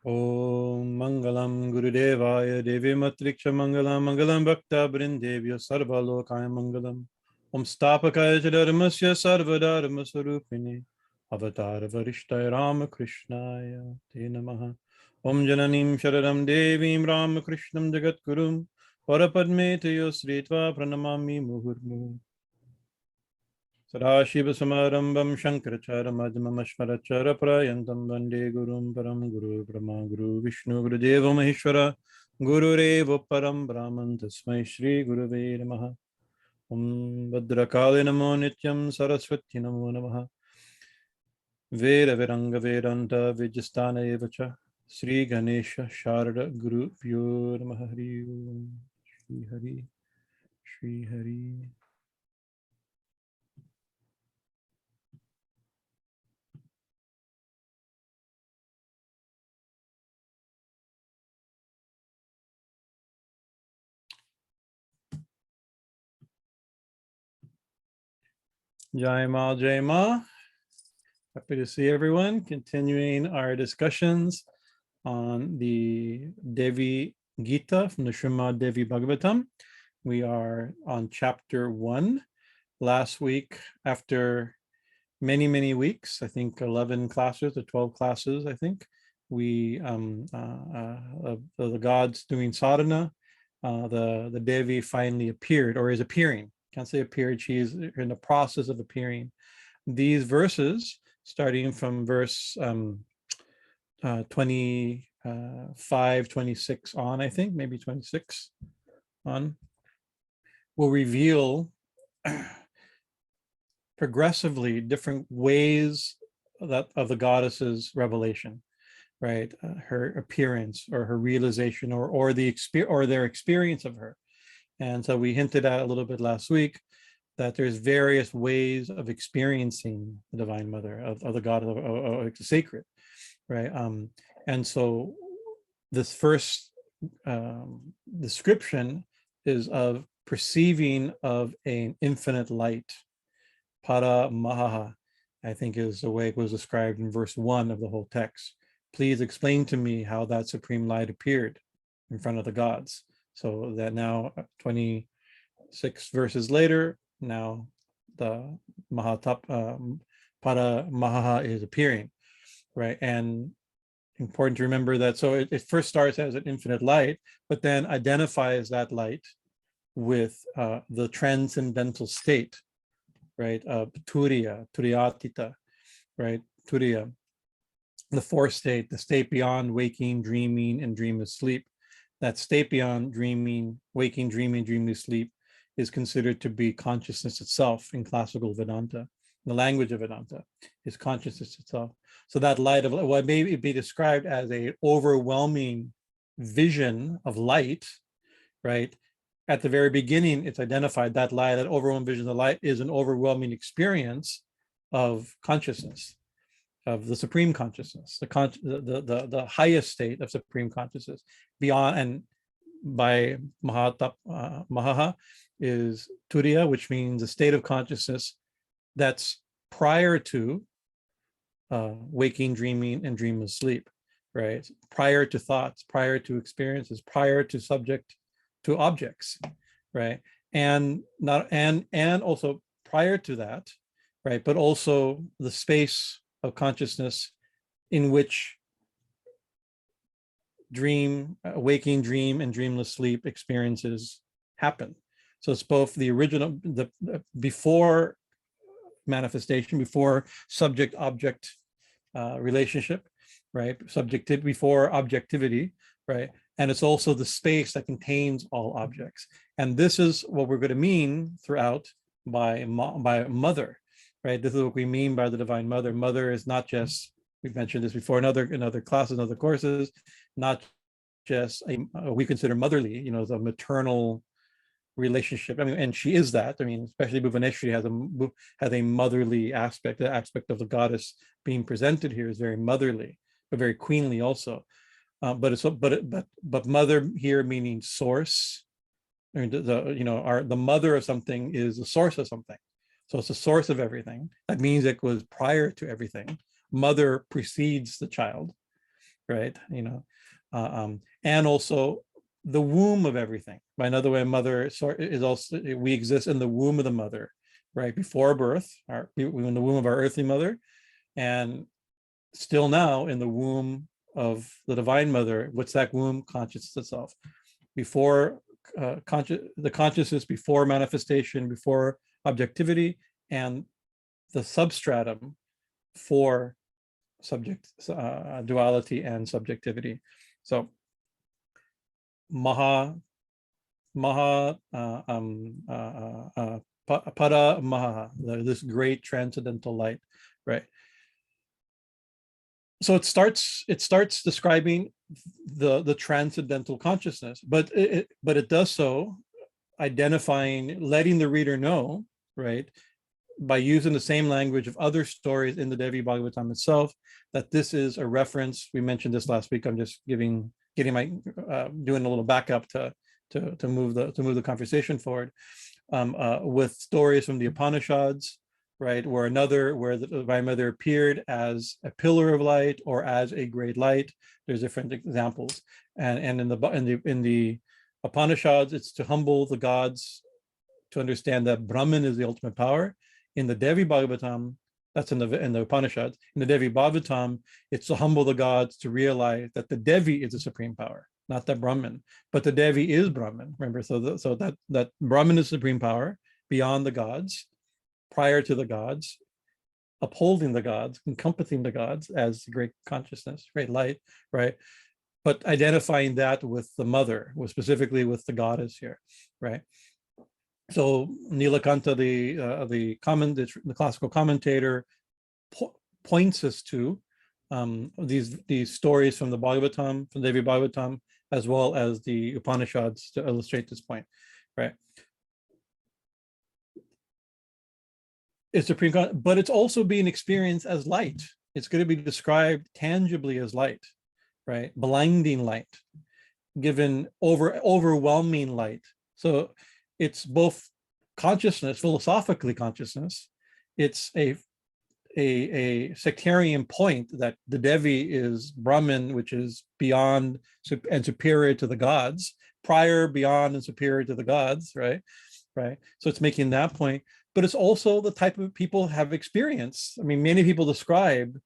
Om Mangalam Gurudevaya Devi Matriksha Mangalam Mangalam Bhakta Brindevya Sarva Lokaya Mangalam Om Stapakaya Dharmasya Sarva Dharma Sarupini Avatar Varishtaya Ramakrishnaya Te Namaha Om Jananim Sharadam Devim Ramakrishnam Jagat Gurum Parapadme Teyo Sritva Pranamami Muhurmu Sadashiva Samarambam Shankarachara Madhyamam Ashmarachara Prayantam Vande Gurum Param Guru Brahma Guru Vishnu Guru Deva Maheshwara Guru Reva Param Brahman Tasmai Shri Gurave Namaha Om Bhadrakali Namo Nityam Saraswati Namo Namaha Veda Viranga Vedanta Vijastana Evacha Sri Ganesha Sharada Guru Pyo Namaha Hari Om Shri Hari Shri Hari. Jai Ma, Jai Ma. Happy to see everyone. Continuing our discussions on the Devi Gita from the Srimad Devi Bhagavatam. We are on chapter 1. Last week, after many, many weeks, I think 11 classes or 12 classes, I think, we, the gods doing sadhana, the Devi finally appeared, or is appearing. Can't say appeared, she is in the process of appearing. These verses, starting from verse 25, 26 on, I think, maybe 26 on, will reveal progressively different ways that of the goddess's revelation, right? Her appearance or her realization or their experience of her. And so we hinted at a little bit last week that there's various ways of experiencing the Divine Mother, of the God of the sacred, right? And so this first description is of perceiving of an infinite light, para mahaḥ, I think is the way it was described in verse 1 of the whole text. Please explain to me how that supreme light appeared in front of the gods. So that now 26 verses later, now the para mahaḥ is appearing, right? And important to remember that, so it first starts as an infinite light, but then identifies that light with the transcendental state, right? Turyatita, right? Turiya, the fourth state, the state beyond waking, dreaming, and dreamless sleep. That state beyond dreaming, waking, dreaming, dreamless sleep is considered to be consciousness itself in classical Vedanta. The language of Vedanta is consciousness itself. So that light of what may be described as an overwhelming vision of light, right? At the very beginning, it's identified that light, that overwhelming vision of light is an overwhelming experience of consciousness, of the supreme consciousness, the highest state of supreme consciousness. Beyond, and by mahaḥ is turiya, which means a state of consciousness that's prior to waking, dreaming, and dreamless sleep, right? Prior to thoughts, prior to experiences, prior to objects, right? And also prior to that, right? But also the space of consciousness in which waking, dream, and dreamless sleep experiences happen. So it's both the original, the before manifestation, before subject-object relationship, right? Before objectivity, right? And it's also the space that contains all objects. And this is what we're going to mean throughout by mother, right? This is what we mean by the Divine Mother. Mother is not just, we've mentioned this before in other classes, other courses, not just we consider motherly, the maternal relationship. I mean, and she is that. I mean, especially Bhuvaneshwari has a motherly aspect. The aspect of the goddess being presented here is very motherly, but very queenly also. But mother here meaning source. I mean, the mother of something is the source of something. So it's the source of everything. That means it was prior to everything. Mother precedes the child, right? And also the womb of everything. By another way, mother is also, we exist in the womb of the mother, right? Before birth, we're in the womb of our earthly mother, and still now in the womb of the divine mother. What's that womb? Consciousness itself. Before the consciousness, before manifestation, before objectivity, and the substratum for duality and subjectivity. So mahaḥ, para mahaḥ, this great transcendental light, right? So it starts describing the transcendental consciousness, but it does so identifying, letting the reader know, right, by using the same language of other stories in the Devi Bhagavatam itself, that this is a reference. We mentioned this last week. I'm just doing a little backup to move the conversation forward, with stories from the Upanishads, right, where the divine mother appeared as a pillar of light or as a great light. There's different examples, and in the Upanishads, it's to humble the gods, to understand that Brahman is the ultimate power. In the Devi Bhagavatam, that's in the Upanishads. In the Devi Bhagavatam, it's to humble the gods, to realize that the Devi is the supreme power, not that Brahman, but the Devi is Brahman. Remember, so that Brahman is supreme power beyond the gods, prior to the gods, upholding the gods, encompassing the gods as great consciousness, great light, right? But identifying that with the mother, specifically with the goddess here, right? So Nilakanta, the classical commentator, points us to these stories from the Bhagavatam, from Devi Bhagavatam, as well as the Upanishads to illustrate this point, right? It's supreme, but it's also being experienced as light. It's going to be described tangibly as light, right? Blinding light, given overwhelming light. So it's both consciousness, philosophically consciousness. It's a sectarian point that the Devi is Brahman, which is beyond and superior to the gods, prior, beyond, and superior to the gods, right? Right. So it's making that point, but it's also the type of people have experience. I mean, many people describe,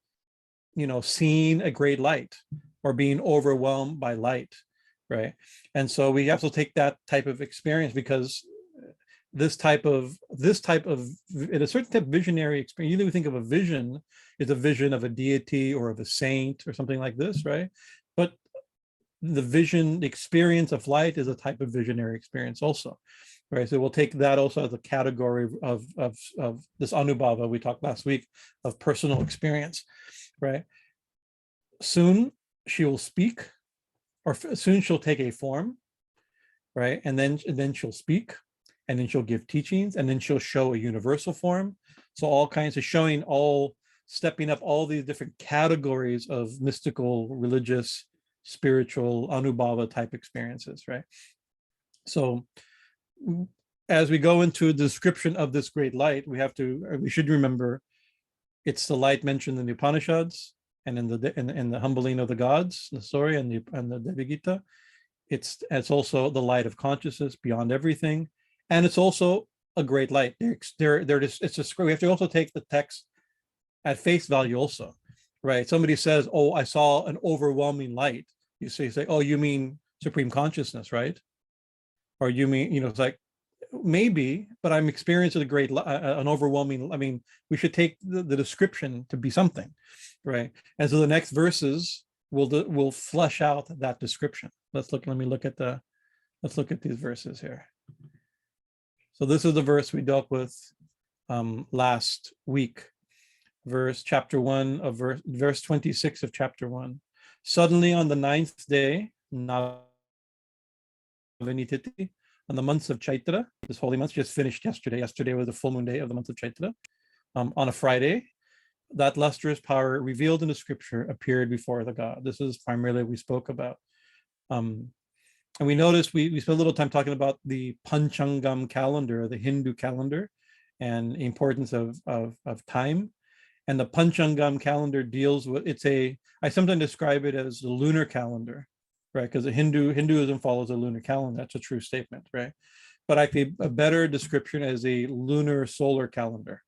seeing a great light or being overwhelmed by light, right? And so we have to take that type of experience, because this type of in a certain type of visionary experience, usually we think of a vision is a vision of a deity or of a saint or something like this, right? But the experience of light is a type of visionary experience also, right? So we'll take that also as a category of this anubhava we talked last week, of personal experience, right? Soon she will speak, or soon she'll take a form, right? And then she'll speak, and then she'll give teachings, and then she'll show a universal form. So all kinds of stepping up all these different categories of mystical, religious, spiritual, anubhava type experiences, right? So as we go into the description of this great light, we should remember it's the light mentioned in the Upanishads and in the humbling of the gods, the story, and the Devi Gita. It's also the light of consciousness beyond everything. And it's also a great light. We have to also take the text at face value also, right? Somebody says, "Oh, I saw an overwhelming light." You say, "Oh, you mean supreme consciousness, right?" Or you mean, it's like, maybe, but I'm experiencing an overwhelming. I mean, we should take the description to be something, right? And so the next verses will flesh out that description. Let's look at these verses here. So this is the verse we dealt with last week, chapter 1 of verse 26 of chapter 1. Suddenly on the 9th day, on the months of Chaitra, this holy month just finished yesterday. Yesterday was the full moon day of the month of Chaitra. On a Friday, that lustrous power revealed in the scripture appeared before the god. This is primarily what we spoke about. And we noticed we spent a little time talking about the Panchangam calendar, the Hindu calendar, and the importance of time. And the Panchangam calendar deals with, I sometimes describe it as the lunar calendar, right? Because Hinduism follows a lunar calendar. That's a true statement, right? But I think a better description as a lunar solar calendar,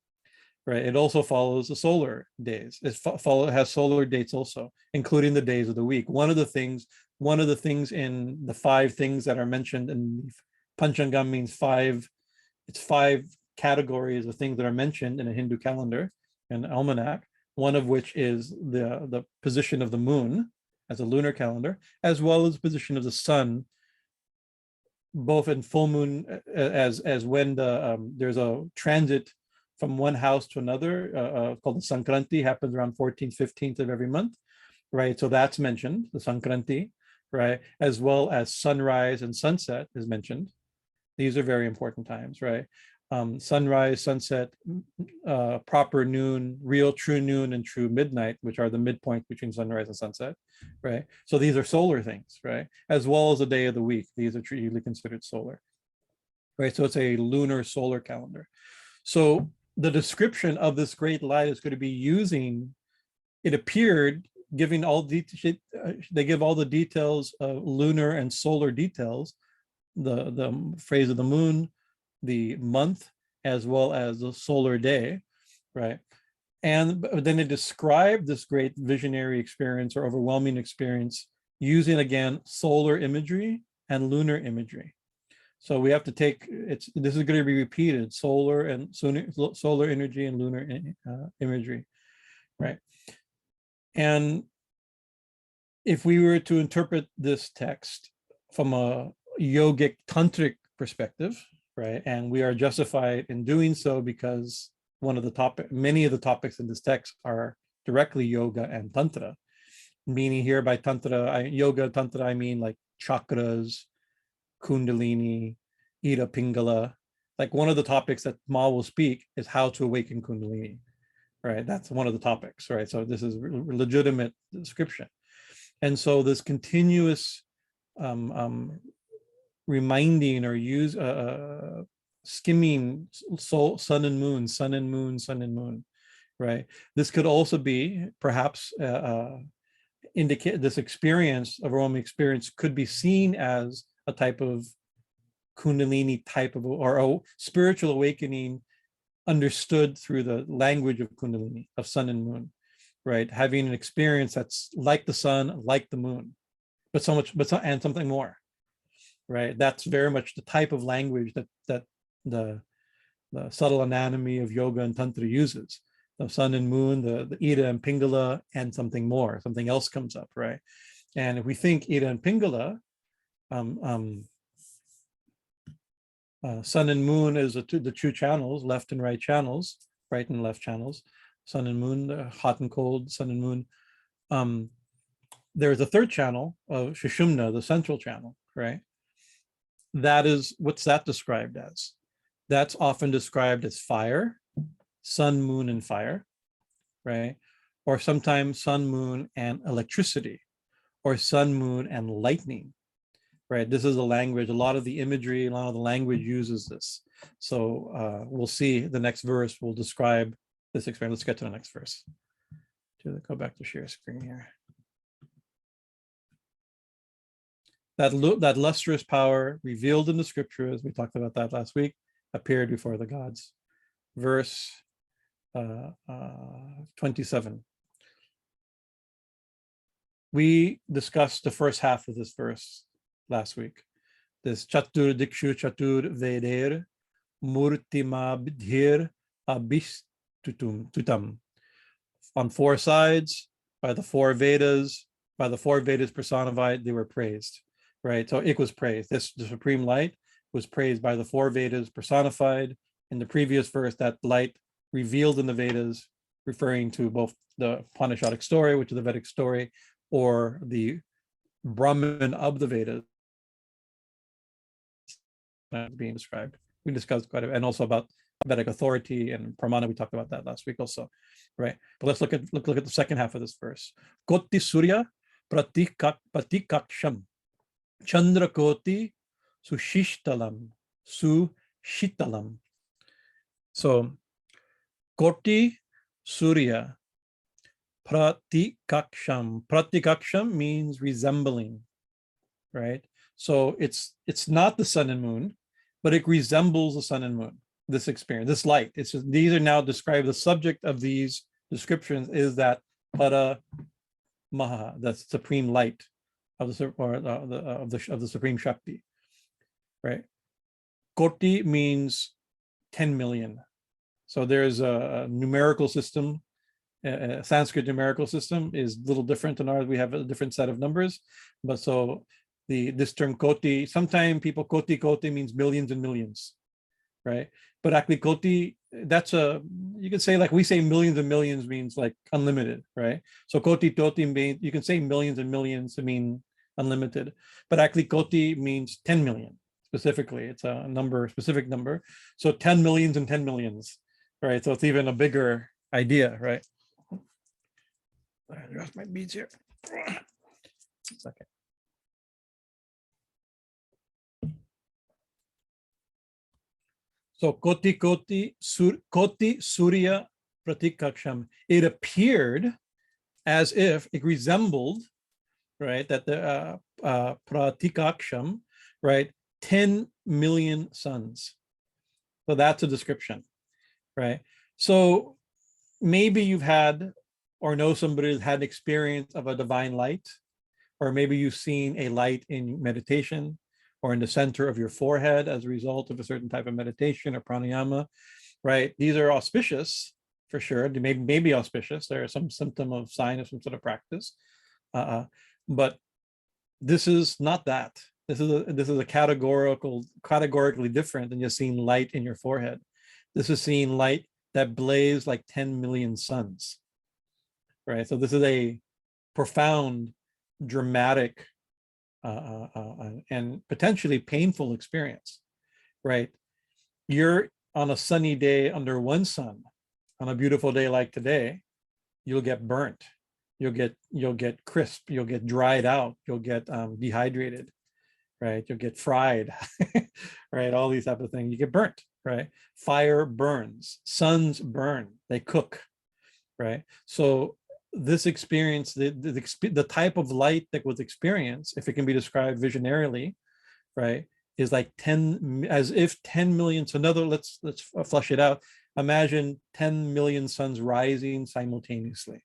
right? It also follows the solar days. It has solar dates also, including the days of the week. One of the things in the 5 things that are mentioned in Panchangam means 5. It's 5 categories of things that are mentioned in a Hindu calendar and almanac. One of which is the position of the moon as a lunar calendar, as well as the position of the sun, both in full moon as when there's a transit from one house to another called the Sankranti, happens around 14th, 15th of every month, right? So that's mentioned, the Sankranti, right? As well as sunrise and sunset is mentioned. These are very important times, right? Sunrise, sunset, proper noon, real true noon, and true midnight, which are the midpoint between sunrise and sunset, right? So these are solar things, right? As well as the day of the week. These are usually considered solar, right? So it's a lunar solar calendar. So the description of this great light is going to be using, it appeared, giving all they give all the details of lunar and solar details, the phase of the moon, the month, as well as the solar day, right? And then it described this great visionary experience or overwhelming experience using, again, solar imagery and lunar imagery. So we have to take, this is going to be repeated, solar energy and lunar imagery, right? And if we were to interpret this text from a yogic tantric perspective, right, and we are justified in doing so because many of the topics in this text are directly yoga and tantra, meaning here by tantra, yoga, tantra, I mean like chakras, kundalini, Ida Pingala. Like one of the topics that Ma will speak is how to awaken kundalini, right? That's one of the topics, right? So this is legitimate description. And so this continuous reminding or skimming sun and moon, sun and moon, sun and moon, right? This could also be perhaps indicate this experience, overwhelming experience, could be seen as a type of kundalini type of, or a spiritual awakening understood through the language of kundalini, of sun and moon, right? Having an experience that's like the sun, like the moon, and something more, right? That's very much the type of language that the subtle anatomy of yoga and tantra uses. The sun and moon, the Ida and Pingala, and something more, something else comes up, right? And if we think Ida and Pingala, sun and moon is the two channels, left and right channels, right and left channels, sun and moon, hot and cold, sun and moon. There's a third channel of Shushumna, the central channel, right? That is, what's that described as? That's often described as fire, sun, moon, and fire, right? Or sometimes sun, moon, and electricity, or sun, moon, and lightning, right? This is a language, a lot of the imagery, a lot of the language uses this. So we'll see the next verse will describe this experience. Let's get to the next verse. Go back to share screen here. That lustrous power revealed in the scriptures, we talked about that last week, appeared before the gods. Verse 27. We discussed the first half of this verse last week. This catur-dikṣu catur-vedair-mūrtimadbhir-abhiṣṭutam. On 4 sides, by the 4 Vedas personified, they were praised, right? So it was praised. The supreme light was praised by the 4 Vedas personified. In the previous verse, that light revealed in the Vedas, referring to both the Upanishadic story, which is the Vedic story, or the Brahman of the Vedas being described. We discussed quite a bit, and also about Vedic authority and pramana. We talked about that last week also, right? But let's look at the second half of this verse. Koṭi-sūryā-pratīkāśaṃ, candra-koṭi-suśītalam, suśītalam. So koṭi Surya, pratīkāśaṃ. Pratīkāśaṃ means resembling, right? So it's not the sun and moon, but it resembles the sun and moon. This experience, this light. These are now described. The subject of these descriptions is that mahaḥ, the supreme light of the supreme Shakti, right? Koti means 10 million. So there's a numerical system. Sanskrit numerical system is a little different than ours. We have a different set of numbers, but so this term koti, sometimes people koti means millions and millions, right? But actually koti, you could say, like we say millions and millions means like unlimited, right? So koti means, you can say millions and millions to mean unlimited, but actually koti means 10 million specifically. It's a number, specific number. So 10 millions and 10 millions, right? So it's even a bigger idea, right? I lost my beads here. Second. So koṭi-sūryā-pratīkāśaṃ. It appeared as if it resembled, right, that the pratīkāśaṃ, right, 10 million suns. So that's a description, right? So maybe you've had or know somebody who's had an experience of a divine light, or maybe you've seen a light in meditation or in the center of your forehead as a result of a certain type of meditation or pranayama, right? These are auspicious for sure. They may be auspicious. There are some symptom of sign of some sort of practice, but this is not that. This is a categorically different than just seeing light in your forehead. This is seeing light that blaze like 10 million suns, right? So this is a profound, dramatic, and potentially painful experience, right? You're on a sunny day under one sun. On a beautiful day like today, you'll get burnt, you'll get crisp, you'll get dried out, you'll get dehydrated, right? You'll get fried, right? All these type of things. You get burnt, right? Fire burns, suns burn, they cook, right? So this experience, the type of light that was experienced, if it can be described visionarily, right, is like 10, as if 10 million. So let's flush it out. Imagine 10 million suns rising simultaneously.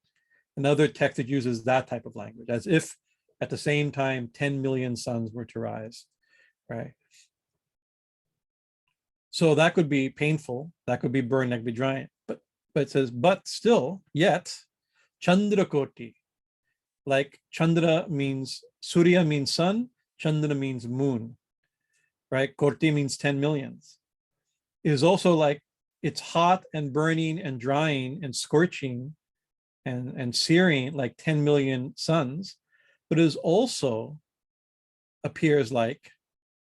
Another text that uses that type of language, as if at the same time 10 million suns were to rise, right? So that could be painful, that could be burning, that could be drying, but it says, but still, yet, candra-koṭi, like chandra means, Surya means sun, chandra means moon, right? Koṭi means 10 millions. It is also like, it's hot and burning and drying and scorching and searing like 10 million suns, but it is also appears like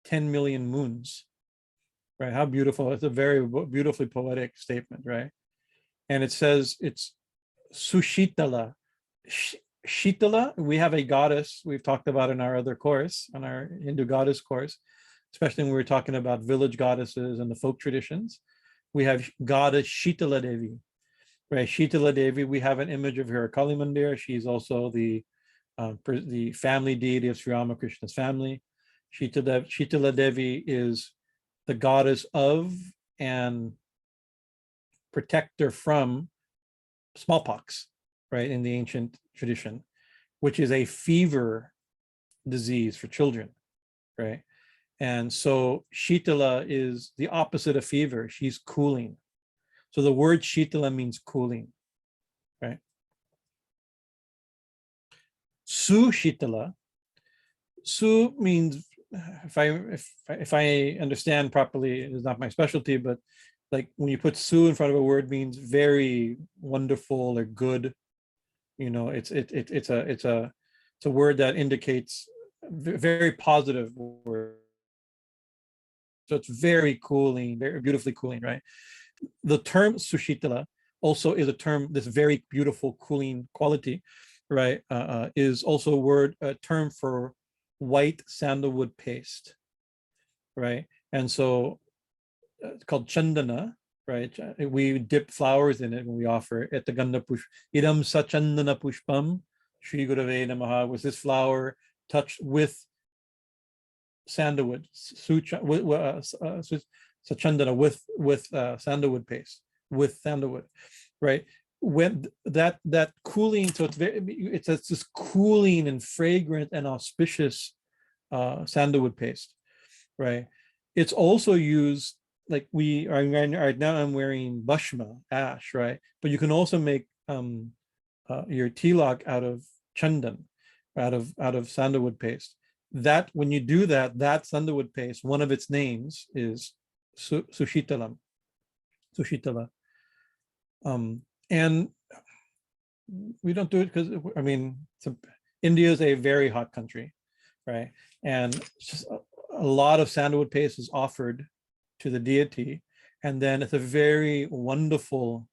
10 million moons, right? How beautiful. It's a very beautifully poetic statement, right? And it says it's Suśītala. Shitala, we have a goddess we've talked about in our other course, on our Hindu goddess course, especially when we were talking about village goddesses and the folk traditions. We have goddess Shitala Devi, right? Shitala Devi, we have an image of her at Kali Mandir. She's also the family deity of Sri Ramakrishna's family. Shitala Devi is the goddess of and protector from smallpox, right, in the ancient tradition, which is a fever disease for children, right? And so Shitala is the opposite of fever. She's cooling. So the word Shitala means cooling, right? Suśītala. Su means, if I understand properly, it is not my specialty, but like when you put su in front of a word, means very wonderful or good. You know, it's a word that indicates very positive word. So it's very cooling, very beautifully cooling, right? The term Suśītala also is a term, this very beautiful cooling quality, right? Is also a term for white sandalwood paste, right? And so it's called chandana, right? We dip flowers in it when we offer it. The ganda push idam sachandana pushpam Shri Gurave Namaha was this flower touched with sandalwood, sachandana with sandalwood paste, with sandalwood, right? When that cooling, so it's this cooling and fragrant and auspicious sandalwood paste, right? It's also used, like we are right now. I'm wearing bhashma, ash, right? But you can also make your tilak out of chandan, out of sandalwood paste. That when you do that, that sandalwood paste, one of its names is suśītalam, suśītala. And we don't do it because, I mean, India is a very hot country, right? And just a lot of sandalwood paste is offered to the deity, and then it's a very wonderful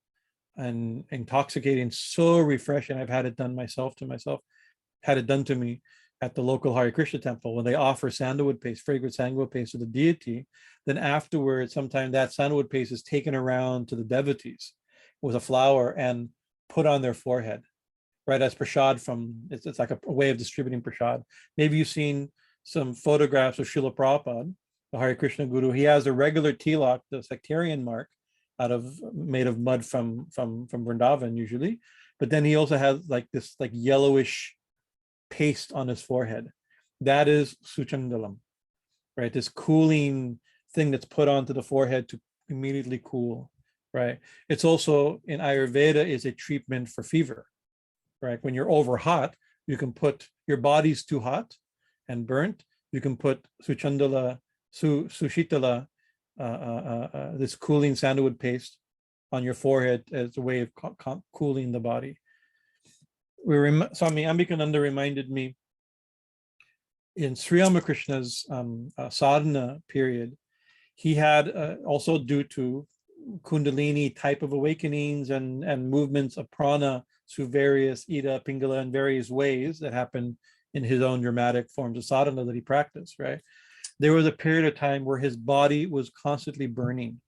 and intoxicating, so refreshing. I've had it done had it done to me at the local Hare Krishna temple. When they offer sandalwood paste, fragrant sandalwood paste to the deity, then afterwards, sometimes that sandalwood paste is taken around to the devotees with a flower and put on their forehead, right, as prasad from, it's like a way of distributing prasad. Maybe you've seen some photographs of Srila Prabhupada, the Hare Krishna Guru. He has a regular tilak, the sectarian mark, made of mud from Vrindavan usually, but then he also has like this like yellowish paste on his forehead. That is suchandalam, right? This cooling thing that's put onto the forehead to immediately cool, right? It's also in Ayurveda is a treatment for fever, right? When you're over hot, you can put, your body's too hot and burnt, you can put suchandala, suśītala, this cooling sandalwood paste on your forehead as a way of cooling the body. Swami Ambikananda reminded me in Sri Ramakrishna's sadhana period, he had also, due to kundalini type of awakenings and movements of prana through various Ida, Pingala, and various ways that happen in his own dramatic forms of sadhana that he practiced, right? There was a period of time where his body was constantly burning,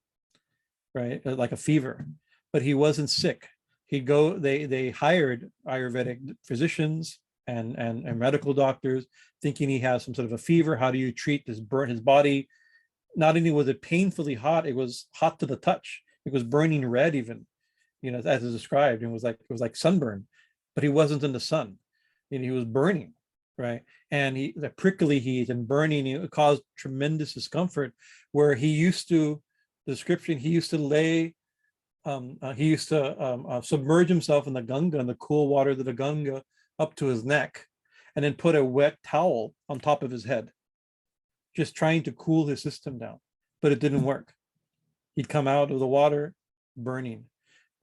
right? Like a fever, but he wasn't sick. He'd go, they hired Ayurvedic physicians and medical doctors thinking he has some sort of a fever. How do you treat this burn? His body, not only was it painfully hot, it was hot to the touch. It was burning red even, you know, as is described. It was like sunburn, but he wasn't in the sun. You know, he was burning, right? And the prickly heat and burning, it caused tremendous discomfort, where he used to, the description, he used to lay, submerge himself in the Ganga, in the cool water of the Ganga, up to his neck, and then put a wet towel on top of his head, just trying to cool his system down, but it didn't work. He'd come out of the water burning,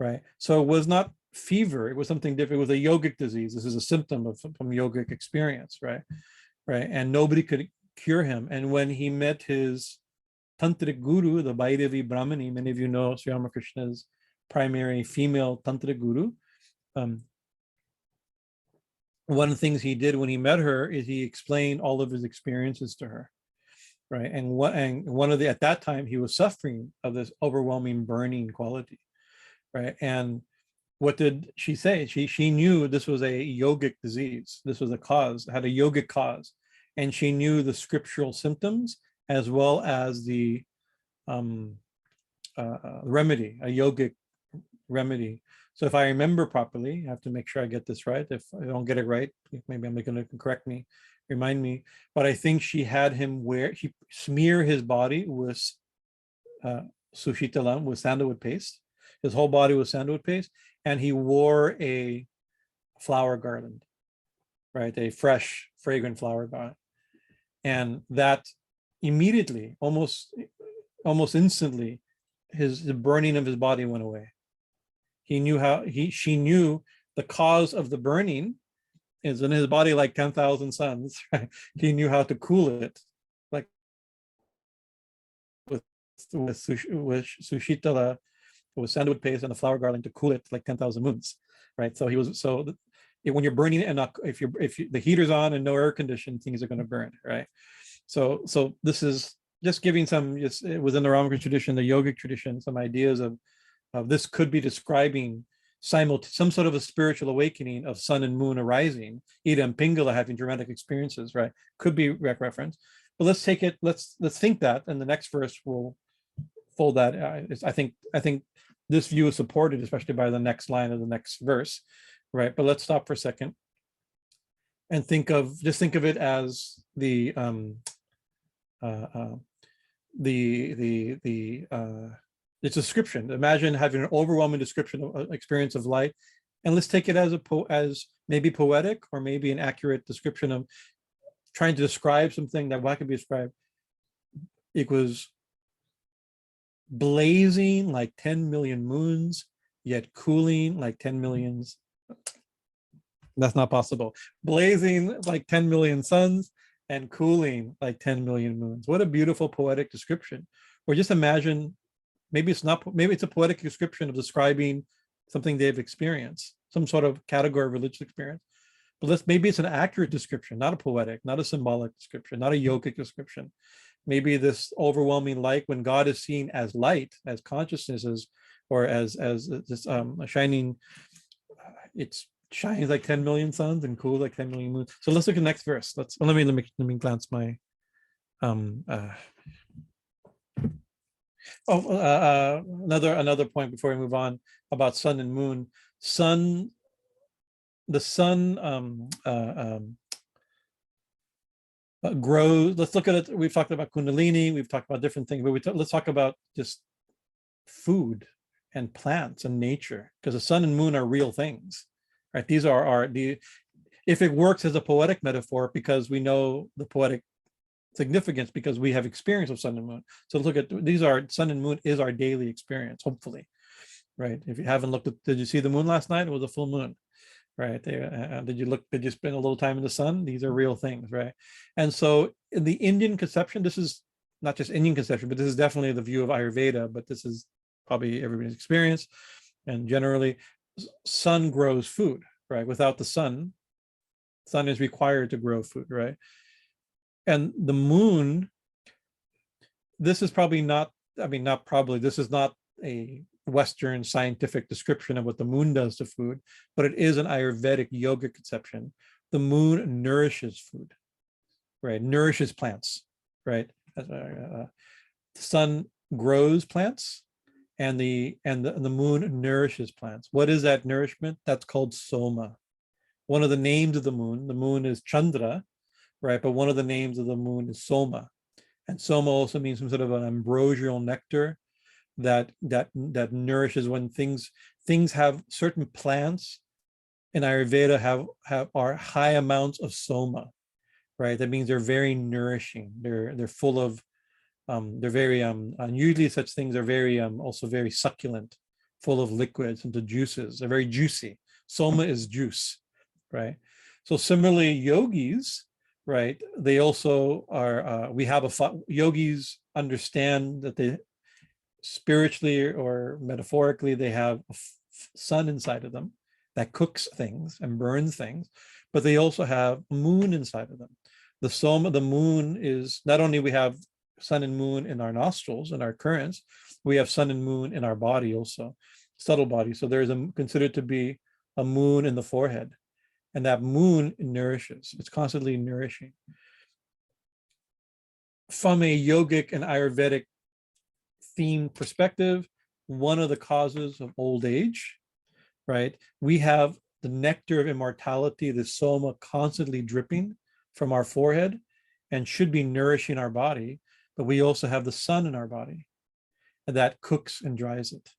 right? So it was not fever, it was something different. It was a yogic disease. This is a symptom of from yogic experience, right? And nobody could cure him. And when he met his tantric guru, the Bhairavi Brahmani, many of you know Sri Ramakrishna's primary female tantric guru, one of the things he did when he met her is he explained all of his experiences to her, right? And one of the, at that time, he was suffering of this overwhelming burning quality, right? And what did she say? She knew this was a yogic disease. This was a cause, had a yogic cause. And she knew the scriptural symptoms as well as the remedy, a yogic remedy. So if I remember properly, I have to make sure I get this right. If I don't get it right, maybe I'm going to correct me, remind me. But I think she had him smear his body with suśītalam, with sandalwood paste. His whole body was sandalwood paste, and he wore a flower garland, right? A fresh, fragrant flower garland. And that immediately, almost instantly, the burning of his body went away. He knew she knew the cause of the burning is in his body like 10,000 suns. Right? He knew how to cool it, like with suśītala, with sandalwood paste and a flower garland to cool it like 10,000 moons, right? So when you're burning it, and if the heater's on and no air conditioning, things are going to burn, right? So this is just giving some, just within the Ramakrishna tradition, the yogic tradition, some ideas of this could be describing some sort of a spiritual awakening of sun and moon arising, Ida and Pingala having dramatic experiences, right? Could be reference. But let's take it, let's think that, and the next verse will fold that. I think this view is supported, especially by the next line of the next verse, right? But let's stop for a second and think of it as its description. Imagine having an overwhelming description of experience of light, and let's take it as maybe poetic, or maybe an accurate description of trying to describe something that what could be described. It was blazing like 10 million moons, yet cooling like 10 millions. That's not possible. Blazing like 10 million suns and cooling like 10 million moons. What a beautiful poetic description. Or just imagine, maybe it's a poetic description of describing something they've experienced, some sort of category of religious experience. But maybe it's an accurate description, not a poetic, not a symbolic description, not a yogic description. Maybe this overwhelming light, when God is seen as light, as consciousness, or as this shining, it shines like 10 million suns and cool like 10 million moons. So let's look at the next verse. Let me glance my another point before we move on about sun and moon. The sun grows. Let's look at it. We've talked about Kundalini. We've talked about different things, but let's talk about just food and plants and nature, because the sun and moon are real things, right? These are if it works as a poetic metaphor, because we know the poetic significance, because we have experience of sun and moon. So look at sun and moon is our daily experience, hopefully, right? If you haven't looked at, did you see the moon last night? It was a full moon. Right. Did you spend a little time in the sun? These are real things, right? And so in the Indian conception, this is not just Indian conception, but this is definitely the view of Ayurveda, but this is probably everybody's experience. And generally, sun grows food, right? Without the sun is required to grow food, right? And the moon, this is probably not, this is not a Western scientific description of what the moon does to food, but it is an Ayurvedic yogic conception. The moon nourishes food, right? Nourishes plants, right? The sun grows plants, and the moon nourishes plants. What is that nourishment? That's called soma. One of the names of the moon is Chandra, right? But one of the names of the moon is Soma, and Soma also means some sort of an ambrosial nectar that nourishes. When things have, certain plants in Ayurveda are high amounts of soma, right? That means they're very nourishing. They're full of they're very usually such things are very also very succulent, full of liquids and the juices. They're very juicy. Soma is juice, right? So similarly, yogis, right? They also are. Yogis understand that they, spiritually or metaphorically, they have a sun inside of them that cooks things and burns things, but they also have a moon inside of them. The soma, the moon, is not only we have sun and moon in our nostrils and our currents, we have sun and moon in our body also, subtle body. So there's considered to be a moon in the forehead, and that moon nourishes. It's constantly nourishing. From a yogic and Ayurvedic theme perspective, one of the causes of old age, right? We have the nectar of immortality, the soma, constantly dripping from our forehead and should be nourishing our body, but we also have the sun in our body, and that cooks and dries it,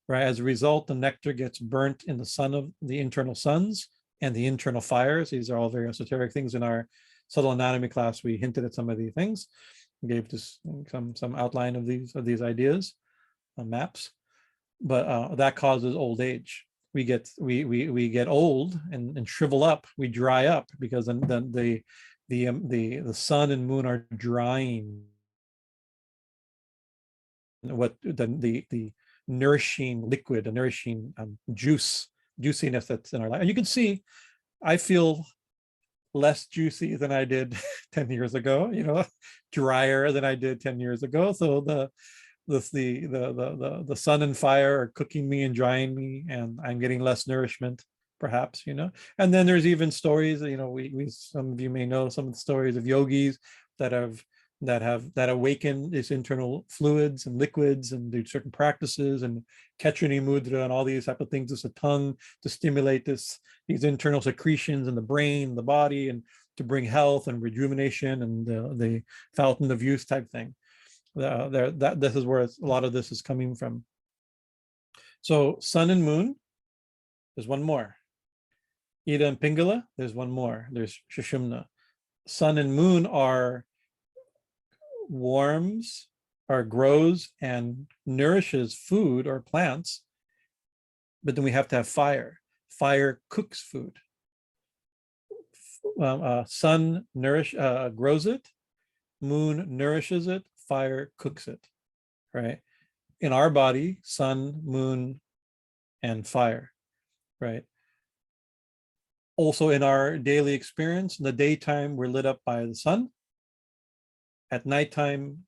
right? As a result, the nectar gets burnt in the sun of the internal suns and the internal fires. These are all very esoteric things. In our subtle anatomy class, we hinted at some of these things. Gave this some outline of these ideas, maps, but that causes old age. We get old and shrivel up. We dry up because then the sun and moon are drying what the nourishing liquid, the nourishing juiciness that's in our life. And you can see, I feel less juicy than I did 10 years ago, drier than I did 10 years ago. So the sun and fire are cooking me and drying me, and I'm getting less nourishment, perhaps. And then there's even stories, we some of you may know some of the stories of yogis that awaken these internal fluids and liquids and do certain practices, and Ketrani mudra and all these type of things. It's a tongue to stimulate these internal secretions in the brain, the body, and to bring health and rejuvenation and the fountain of youth type thing. This is where a lot of this is coming from. So sun and moon, there's one more. Ida and Pingala, there's one more. There's Sushumna. Sun and moon are warms, or grows and nourishes food or plants, but then we have to have fire. Fire cooks food. Sun grows it, moon nourishes it, fire cooks it, right? In our body, sun, moon, and fire, right? Also in our daily experience, in the daytime, we're lit up by the sun. At nighttime,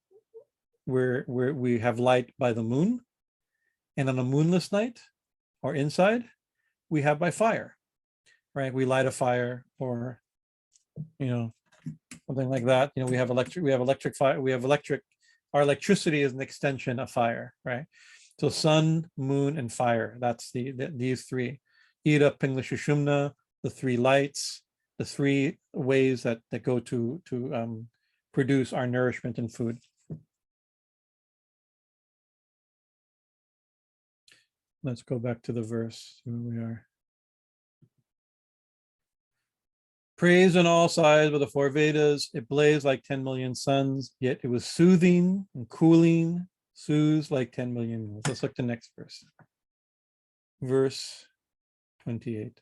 we have light by the moon. And on a moonless night, or inside, we have by fire, right? We light a fire, or, something like that. We have electric fire, our electricity is an extension of fire, right? So sun, moon, and fire, that's these three. Ida, Pingla, Sushumna, the three lights, the three ways that go to produce our nourishment and food. Let's go back to the verse, see where we are. Praised on all sides by the four Vedas, it blazed like 10 million suns, yet it was soothing and cooling, soothes like 10 million moons. Let's look at the next verse. Verse 28.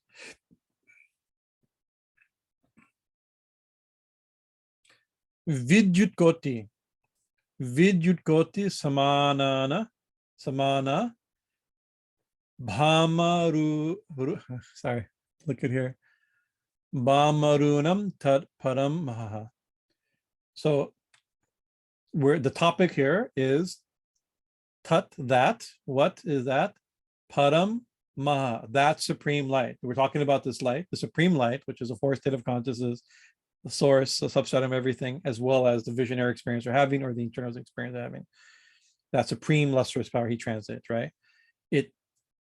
Vidyut-koṭi-samānā-bhamaruṇaṃ. Sorry, look at here. Bhamaruṇaṃ tat-paraṃ mahaḥ. So the topic here is tat, that. What is that? Param mahaḥ, that supreme light. We're talking about this light, the supreme light, which is a fourth state of consciousness, the source, the substratum of everything, as well as the visionary experience we're having, or the internal experience we're having. That supreme lustrous power, he translates, right? It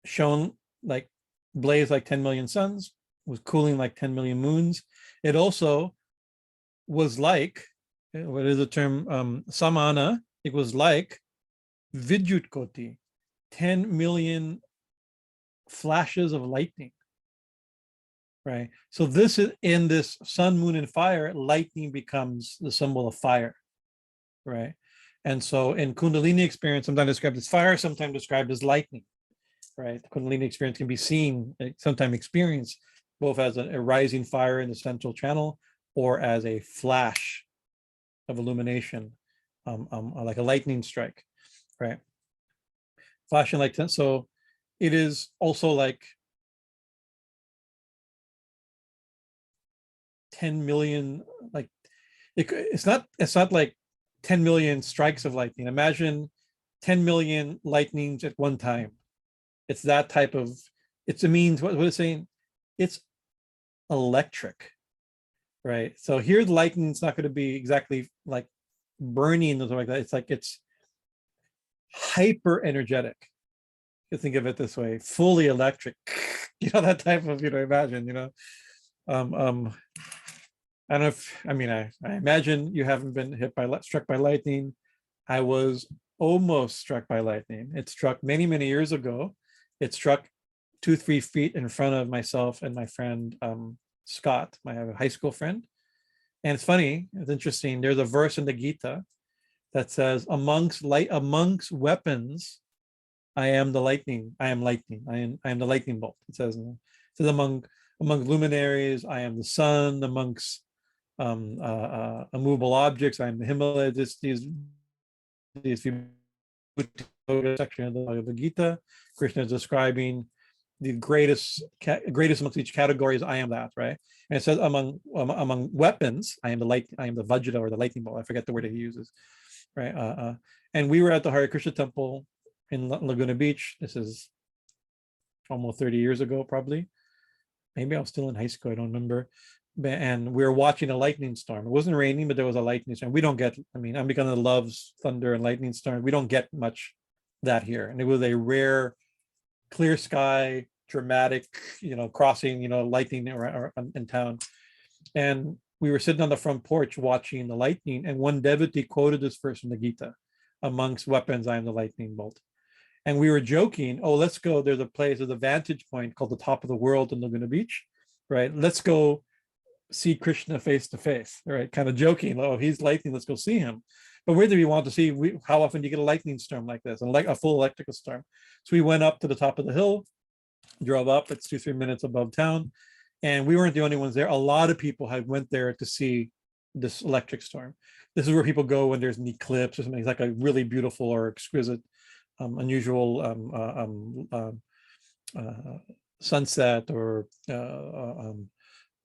shone like, blazed like 10 million suns, was cooling like 10 million moons. It also was like, what is the term, samana, it was like vidyut-koṭi, 10 million flashes of lightning, right? So this is, in this sun, moon, and fire, lightning becomes the symbol of fire, right? And so in Kundalini experience, sometimes described as fire, sometimes described as lightning, right? The Kundalini experience can be seen, sometimes experienced, both as a rising fire in the central channel, or as a flash of illumination, like a lightning strike, right? Flashing like 10. So it is also like 10 million, like it's not like 10 million strikes of lightning. Imagine 10 million lightnings at one time. It's that type of, it's a means, what it's saying, it's electric, right? So here the lightning is not going to be exactly like burning or something like that. It's like, it's hyper energetic. You think of it this way, fully electric, that type of, imagine, I don't know if, I imagine you haven't been struck by lightning. I was almost struck by lightning. It struck many, many years ago. It struck 2-3 feet in front of myself and my friend, Scott, my high school friend. And it's funny, it's interesting. There's a verse in the Gita that says, amongst weapons, I am the lightning. I am lightning. I am the lightning bolt. It says among luminaries, I am the sun. Amongst immovable objects, I am the Himalayas. These section of the Gita, Krishna is describing the greatest amongst each category is I am that, right? And it says among weapons, I am the vajra, or the lightning bolt. I forget the word that he uses, right? And we were at the Hare Krishna temple in Laguna Beach. This is almost 30 years ago, probably. Maybe I was still in high school, I don't remember. And we were watching a lightning storm. It wasn't raining, but there was a lightning storm. We don't get, Ambikana loves thunder and lightning storm. We don't get much that here. And it was a rare, clear sky, dramatic, crossing, lightning in town. And we were sitting on the front porch watching the lightning, and one devotee quoted this verse from the Gita: amongst weapons, I am the lightning bolt. And we were joking, oh, let's go, there's a vantage point called the top of the world in Laguna Beach, right? Let's go see Krishna face to face, right? Kind of joking, oh, he's lightning, let's go see him. But where do we want to see, how often do you get a lightning storm like this, and like a full electrical storm? So we went up to the top of the hill, drove up, it's 2-3 minutes above town, and we weren't the only ones there. A lot of people had went there to see this electric storm. This is where people go when there's an eclipse or something. It's like a really beautiful or exquisite, unusual sunset or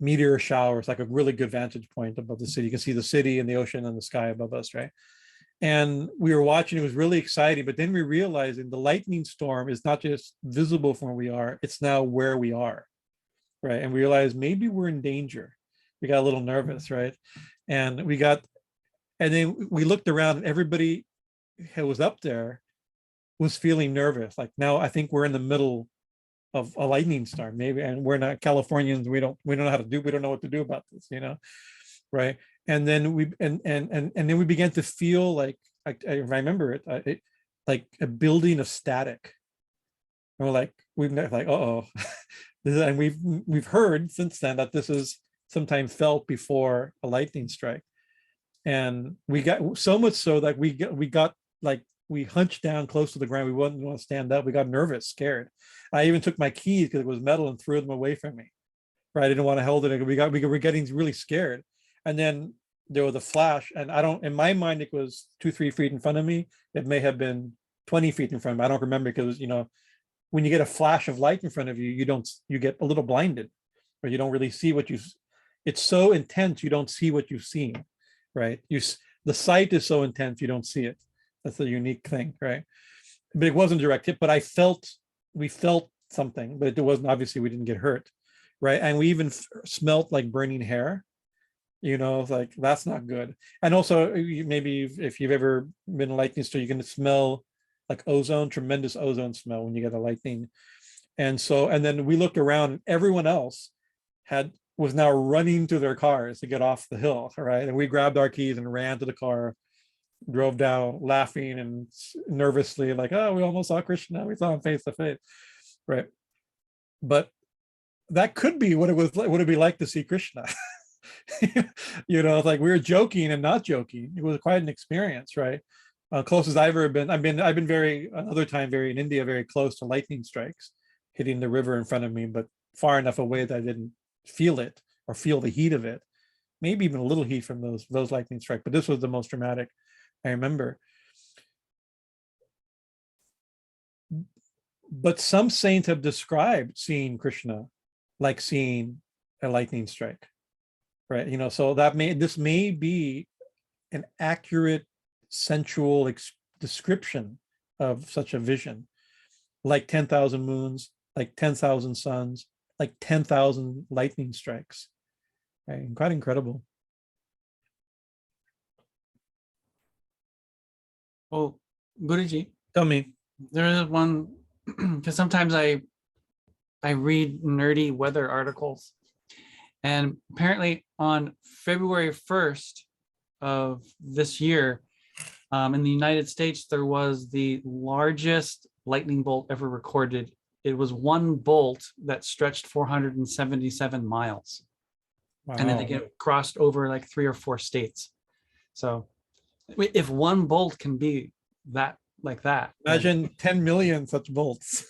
meteor shower. It's like a really good vantage point above the city. You can see the city and the ocean and the sky above us, right? And we were watching, it was really exciting, but then we realized the lightning storm is not just visible from where we are, it's now where we are, right? And we realized maybe we're in danger. We got a little nervous, right? And then we looked around, and everybody who was up there was feeling nervous. Like, now I think we're in the middle of a lightning storm, maybe, and we're not Californians. We don't know how to do. We don't know what to do about this, right? And then then we began to feel like, I remember it, like a building of static. And we're like, uh-oh, and we've heard since then that this is sometimes felt before a lightning strike, and we got so much so that we got like, we hunched down close to the ground. We wouldn't want to stand up. We got nervous, scared. I even took my keys because it was metal and threw them away from me. Right, I didn't want to hold it. We were getting really scared. And then there was a flash, and in my mind, it was 2-3 feet in front of me. It may have been 20 feet in front of me. I don't remember, because when you get a flash of light in front of you, you get a little blinded, or you don't really see it's so intense you don't see what you've seen, right? The sight is so intense you don't see it. That's a unique thing, right? But it wasn't direct hit, but we felt something, but it wasn't, obviously we didn't get hurt, right? And we even smelt like burning hair, like, that's not good. And also, maybe if you've ever been in a lightning storm, you can smell like ozone, tremendous ozone smell when you get a lightning. And then we looked around, and everyone else was now running to their cars to get off the hill, right? And we grabbed our keys and ran to the car, drove down laughing and nervously, like, oh, we almost saw Krishna. We saw him face to face, right? But that could be what it was like. What it'd be like to see Krishna. It's like we were joking and not joking. It was quite an experience, right? Closest I've ever been. I've been another time in India, very close to lightning strikes, hitting the river in front of me, but far enough away that I didn't feel it or feel the heat of it. Maybe even a little heat from those lightning strikes, but this was the most dramatic I remember. But some saints have described seeing Krishna like seeing a lightning strike, right? So this may be an accurate sensual description of such a vision, like 10,000 moons, like 10,000 suns, like 10,000 lightning strikes, right? Quite incredible. Well, Guruji, tell me. There is one, because sometimes I read nerdy weather articles, and apparently on February 1st of this year, in the United States, there was the largest lightning bolt ever recorded. It was one bolt that stretched 477 miles. Wow. And then it crossed over like 3 or 4 states. So if one bolt can be that, like that, imagine 10 million such bolts.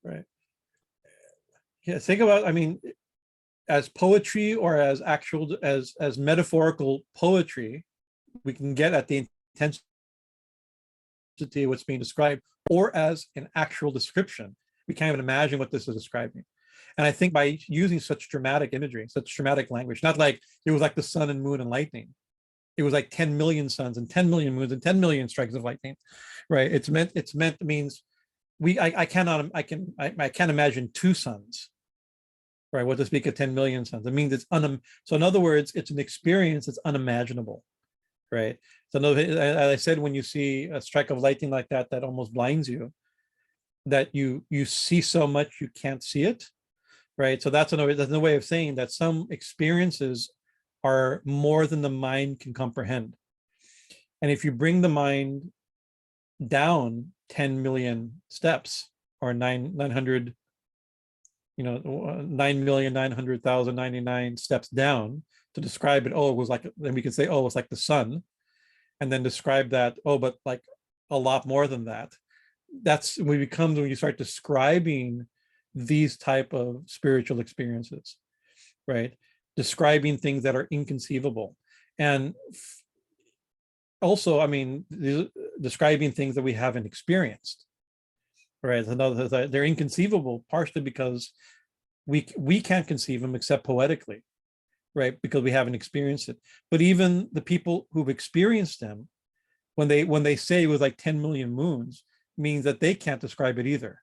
Right. Yeah, think about, as poetry or as actual, as metaphorical poetry, we can get at the intensity of what's being described, or as an actual description. We can't even imagine what this is describing. And I think by using such dramatic imagery, such dramatic language, not like it was like the sun and moon and lightning. It was like 10 million suns and 10 million moons and 10 million strikes of lightning, right? It means I can't imagine two suns, right? What to speak of 10 million suns? It means it's so in other words, it's an experience that's unimaginable, right? So as I said, when you see a strike of lightning like that, that almost blinds you, that you see so much you can't see it, right? So that's another way of saying that some experiences are more than the mind can comprehend. And if you bring the mind down 10 million steps, or 9,900,099 steps down to describe it, oh, it was like, then we could say, oh, it's like the sun, and then describe that, oh, but like a lot more than that. That's when you start describing these type of spiritual experiences, right? Describing things that are inconceivable. And also, I mean, describing things that we haven't experienced, right? They're inconceivable partially because we can't conceive them except poetically, right? Because we haven't experienced it. But even the people who've experienced them, when they say it was like 10 million moons, means that they can't describe it either,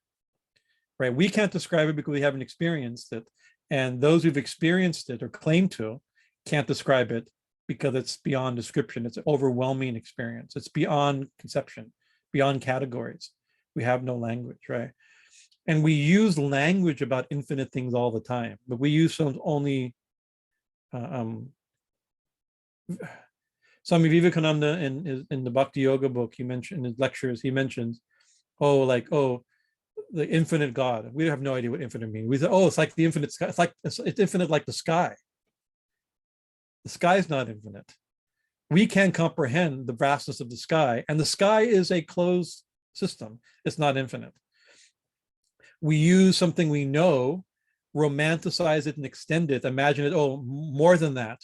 right? We can't describe it because we haven't experienced it. And those who've experienced it or claim to can't describe it because it's beyond description. It's an overwhelming experience. It's beyond conception, beyond categories. We have no language, right? And we use language about infinite things all the time, but we use some only. Swami Vivekananda in the Bhakti Yoga book, he mentioned in his lectures, he mentions, the infinite God. We have no idea what infinite means. We say, oh, it's like the infinite sky. It's infinite like the sky. The sky is not infinite. We can comprehend the vastness of the sky, and the sky is a closed system. It's not infinite. We use something we know, romanticize it and extend it, imagine it, oh, more than that,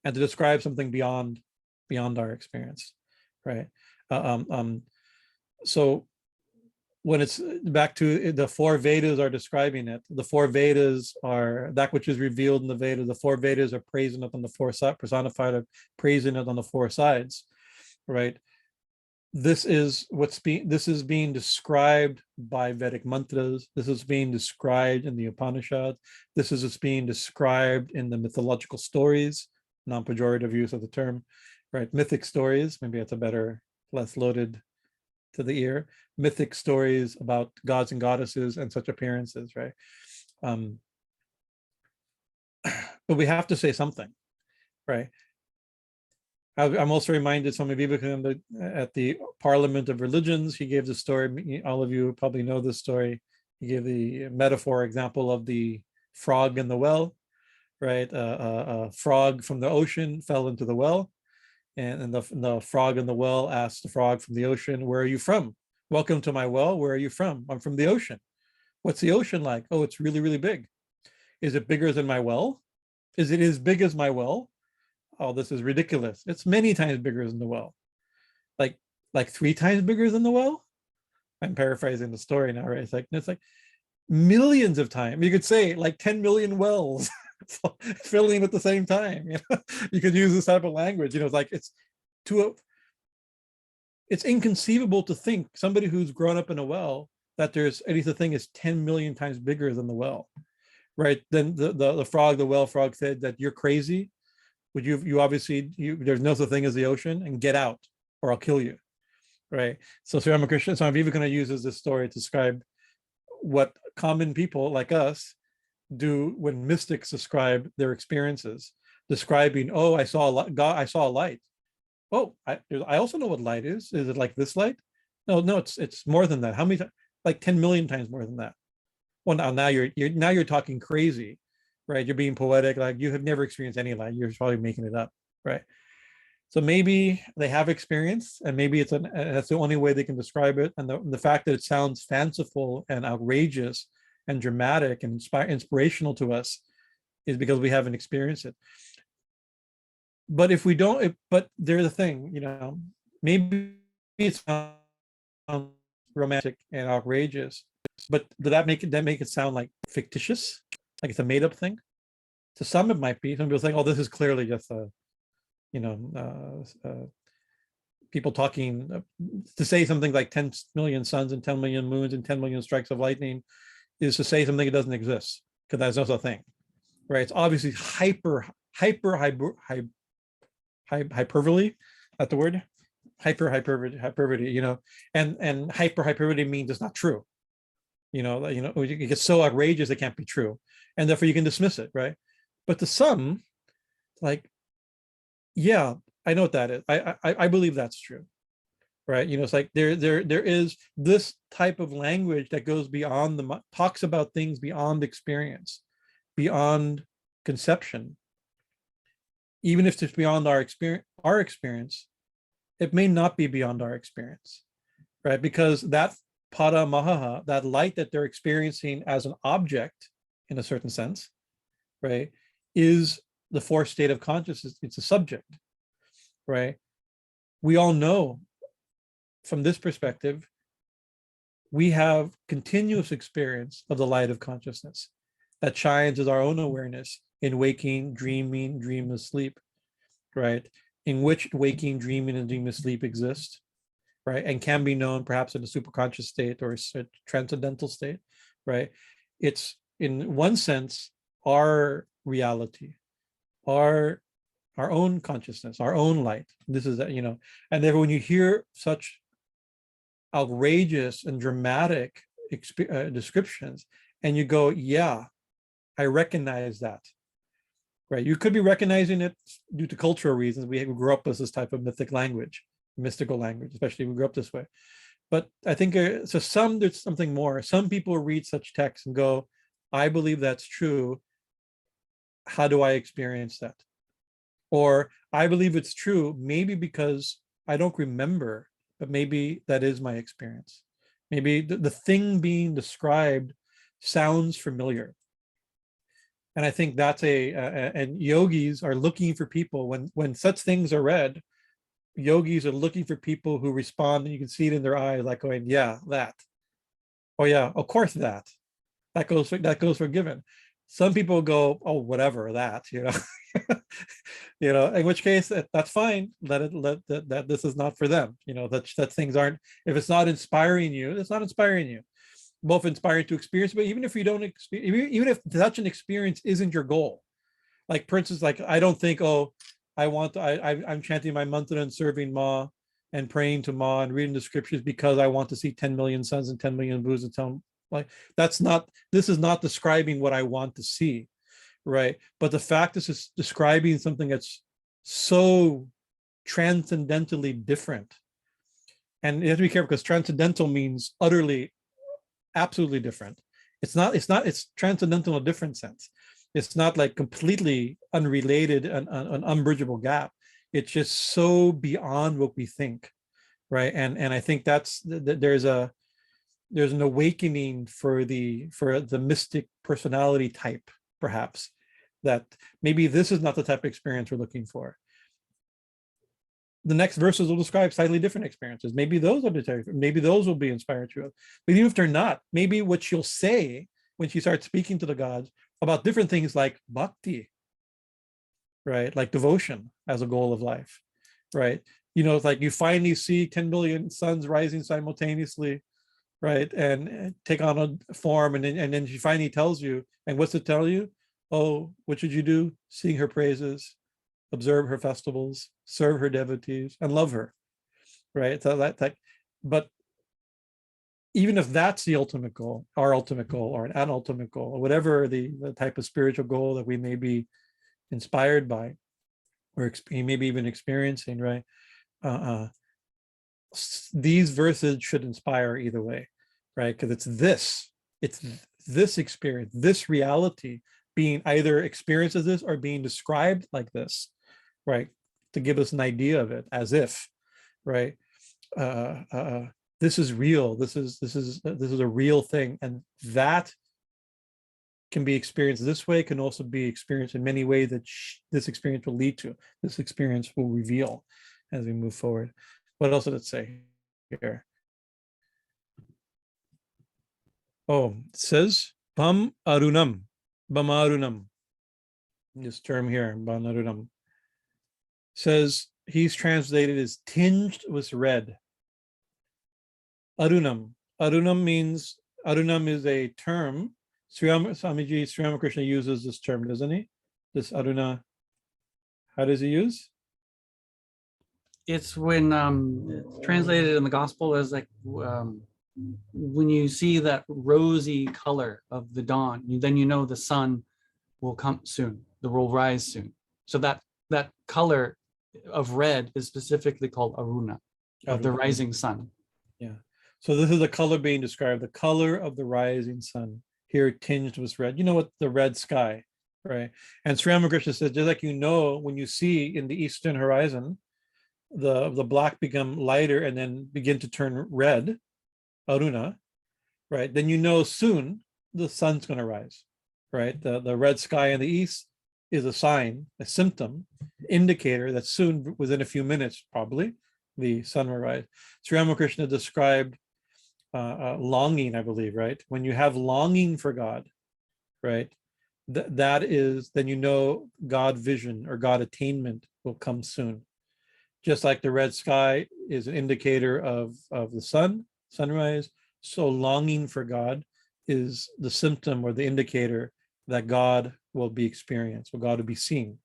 and to describe something beyond our experience, right? So when it's back to the four Vedas are describing it, the four Vedas are that which is revealed in the Vedas. The four Vedas are praising it on the four sides, personified of praising it on the four sides, right? This is being described by Vedic mantras. This is being described in the Upanishads. This is being described in the mythological stories, non-pejorative use of the term, right? Mythic stories, maybe it's a better, less loaded to the ear, mythic stories about gods and goddesses and such appearances, right? But we have to say something, right? I'm also reminded, Swami Vivekananda at the Parliament of Religions, he gave the story, all of you probably know this story. He gave the metaphor example of the frog in the well, right? A frog from the ocean fell into the well, and the frog in the well asked the frog from the ocean, where are you from? Welcome to my well, where are you from? I'm from the ocean. What's the ocean like? Oh, it's really, really big. Is it bigger than my well? Is it as big as my well? Oh, this is ridiculous. It's many times bigger than the well. Like 3 times bigger than the well? I'm paraphrasing the story now, right? It's like millions of times. You could say like 10 million wells filling at the same time. You could use this type of language. It's inconceivable to think somebody who's grown up in a well that there's any such thing as 10 million times bigger than the well, right? Then the well frog said that you're crazy. Would you obviously, there's no such thing as the ocean, and get out or I'll kill you, right? So Sri Ramakrishna, Swami Vivekananda uses this story to describe what common people like us do when mystics describe their experiences, describing, oh, I saw a light. Oh, I also know what light is. Is it like this light? No, it's more than that. How many? Like 10 million times more than that. Well, now you're talking crazy, right? You're being poetic, like you have never experienced any light. You're probably making it up, right? So maybe they have experience, and maybe that's the only way they can describe it. And the fact that it sounds fanciful and outrageous and dramatic and inspirational to us is because we haven't experienced it. But if we don't, but there's a thing, maybe it's romantic and outrageous, But did that make it sound like fictitious, like it's a made up thing? To some it might be. Some people think, oh, this is clearly just a, people talking, to say something like 10 million suns and 10 million moons and 10 million strikes of lightning is to say something that doesn't exist, because that's not a thing, right? It's obviously hyperbole, that's the word, hyperbole, and hyperbole means it's not true. It gets so outrageous it can't be true, and therefore you can dismiss it, right? But to some, like, yeah, I know what that is. I believe that's true, right? It's like there is this type of language that goes beyond talks about things beyond experience, beyond conception. Even if it's beyond our experience, it may not be beyond our experience, right? Because that para mahaḥ, that light that they're experiencing as an object, in a certain sense, right, is the fourth state of consciousness. It's a subject, right? We all know from this perspective, we have continuous experience of the light of consciousness that shines as our own awareness in waking, dreaming, dreamless sleep, right? In which waking, dreaming, and dreamless sleep exist, right? And can be known perhaps in a superconscious state or a transcendental state, right? It's, in one sense, our reality, our own consciousness, our own light. This is, and then when you hear such outrageous and dramatic descriptions, and you go, yeah, I recognize that, right? You could be recognizing it due to cultural reasons. We grew up with this type of mystical language, especially we grew up this way. But I think there's something more. Some people read such texts and go, I believe that's true. How do I experience that? Or I believe it's true, maybe because I don't remember, but maybe that is my experience. Maybe the thing being described sounds familiar. And I think that's and yogis are looking for people, when such things are read, yogis are looking for people who respond, and you can see it in their eyes, like going, yeah, that. Oh yeah, of course that goes for given. Some people go, oh, whatever, that, in which case that's fine. That this is not for them. That things aren't, if it's not inspiring you, it's not inspiring you. Both inspiring to experience, but even if you don't experience, even if such an experience isn't your goal, like for instance, like I don't think, oh, I'm chanting my mantra and serving Ma and praying to Ma and reading the scriptures because I want to see 10 million suns and 10 million Buddhas. Like this is not describing what I want to see, right? But the fact this is describing something that's so transcendentally different. And you have to be careful, because transcendental means utterly, absolutely different. It's transcendental in a different sense. It's not like completely unrelated, an unbridgeable gap. It's just so beyond what we think, right? And I think there's an awakening for the mystic personality type, perhaps, that maybe this is not the type of experience we're looking for. The next verses will describe slightly different experiences. Maybe those will be inspired to us. But even if they're not, maybe what she'll say when she starts speaking to the gods about different things like bhakti, right? Like devotion as a goal of life, right? It's like you finally see 10 billion suns rising simultaneously, right? And take on a form, and then she finally tells you, and what's it tell you? Oh, what should you do? Sing her praises, observe her festivals, serve her devotees, and love her, right? So but even if that's the ultimate goal, our ultimate goal, or an unultimate goal, or whatever the type of spiritual goal that we may be inspired by, or maybe even experiencing, right? These verses should inspire either way, right? Because it's this experience, this reality being either experienced as this or being described like this, right? To give us an idea of it, as if, right? This is real. This is a real thing, and that can be experienced this way. Can also be experienced in many ways that this experience will lead to. This experience will reveal as we move forward. What else did it say here? Oh, it says Bhamaruṇaṃ. This term here, Bhamaruṇaṃ, says he's translated as tinged with red. Arunam. Arunam is a term. Swamiji Sri Ramakrishna uses this term, doesn't he? This Aruna. How does he use? It's when it's translated in the gospel as like when you see that rosy color of the dawn, then you know the sun will come soon, will rise soon. So that color of red is specifically called Aruna, of the rising sun. Yeah. So this is the color being described, the color of the rising sun, here tinged with red. You know what? The red sky, right? And Sri Ramakrishna says, just like when you see in the eastern horizon, the black become lighter and then begin to turn red, Aruna, right? Then you know soon the sun's going to rise, right? The red sky in the east is a sign, a symptom, indicator that soon, within a few minutes, probably, the sun will rise. Sri Ramakrishna described longing, I believe, right? When you have longing for God, right? That is, then you know God vision or God attainment will come soon. Just like the red sky is an indicator of the sunrise, so longing for God is the symptom or the indicator that God will be experienced, or God will be seen,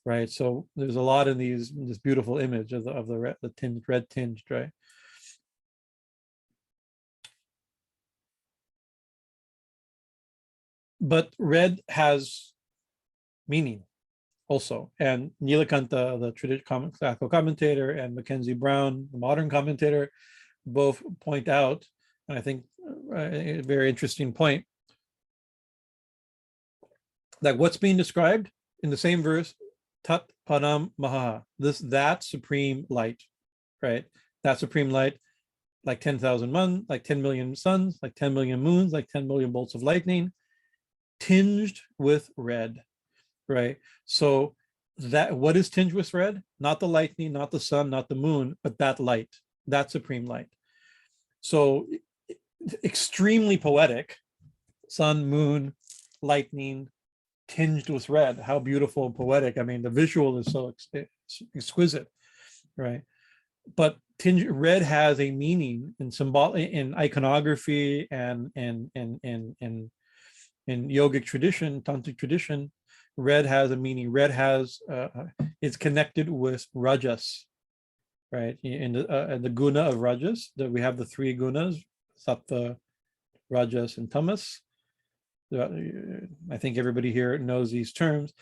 right? So there's a lot in this beautiful image of the red tinged, right? But red has meaning also. And Nilakanta, the traditional classical commentator, and Mackenzie Brown, the modern commentator, both point out, and I think a very interesting point, that what's being described in the same verse, tat-paraṃ mahaḥ, that supreme light, right? That supreme light, like 10,000 months, like 10 million suns, like 10 million moons, like 10 million bolts of lightning, tinged with red, right? So that, what is tinged with red? Not the lightning, not the sun, not the moon, but that light, that supreme light. So extremely poetic, sun, moon, lightning, tinged with red. How beautiful and poetic. I mean, the visual is so exquisite, right? But red has a meaning in in iconography and in yogic tradition, tantric tradition. Red has a meaning. Red has it's connected with rajas, right? In the Guna of Rajas, that we have the three gunas, sattva, rajas, and tamas. I think everybody here knows these terms.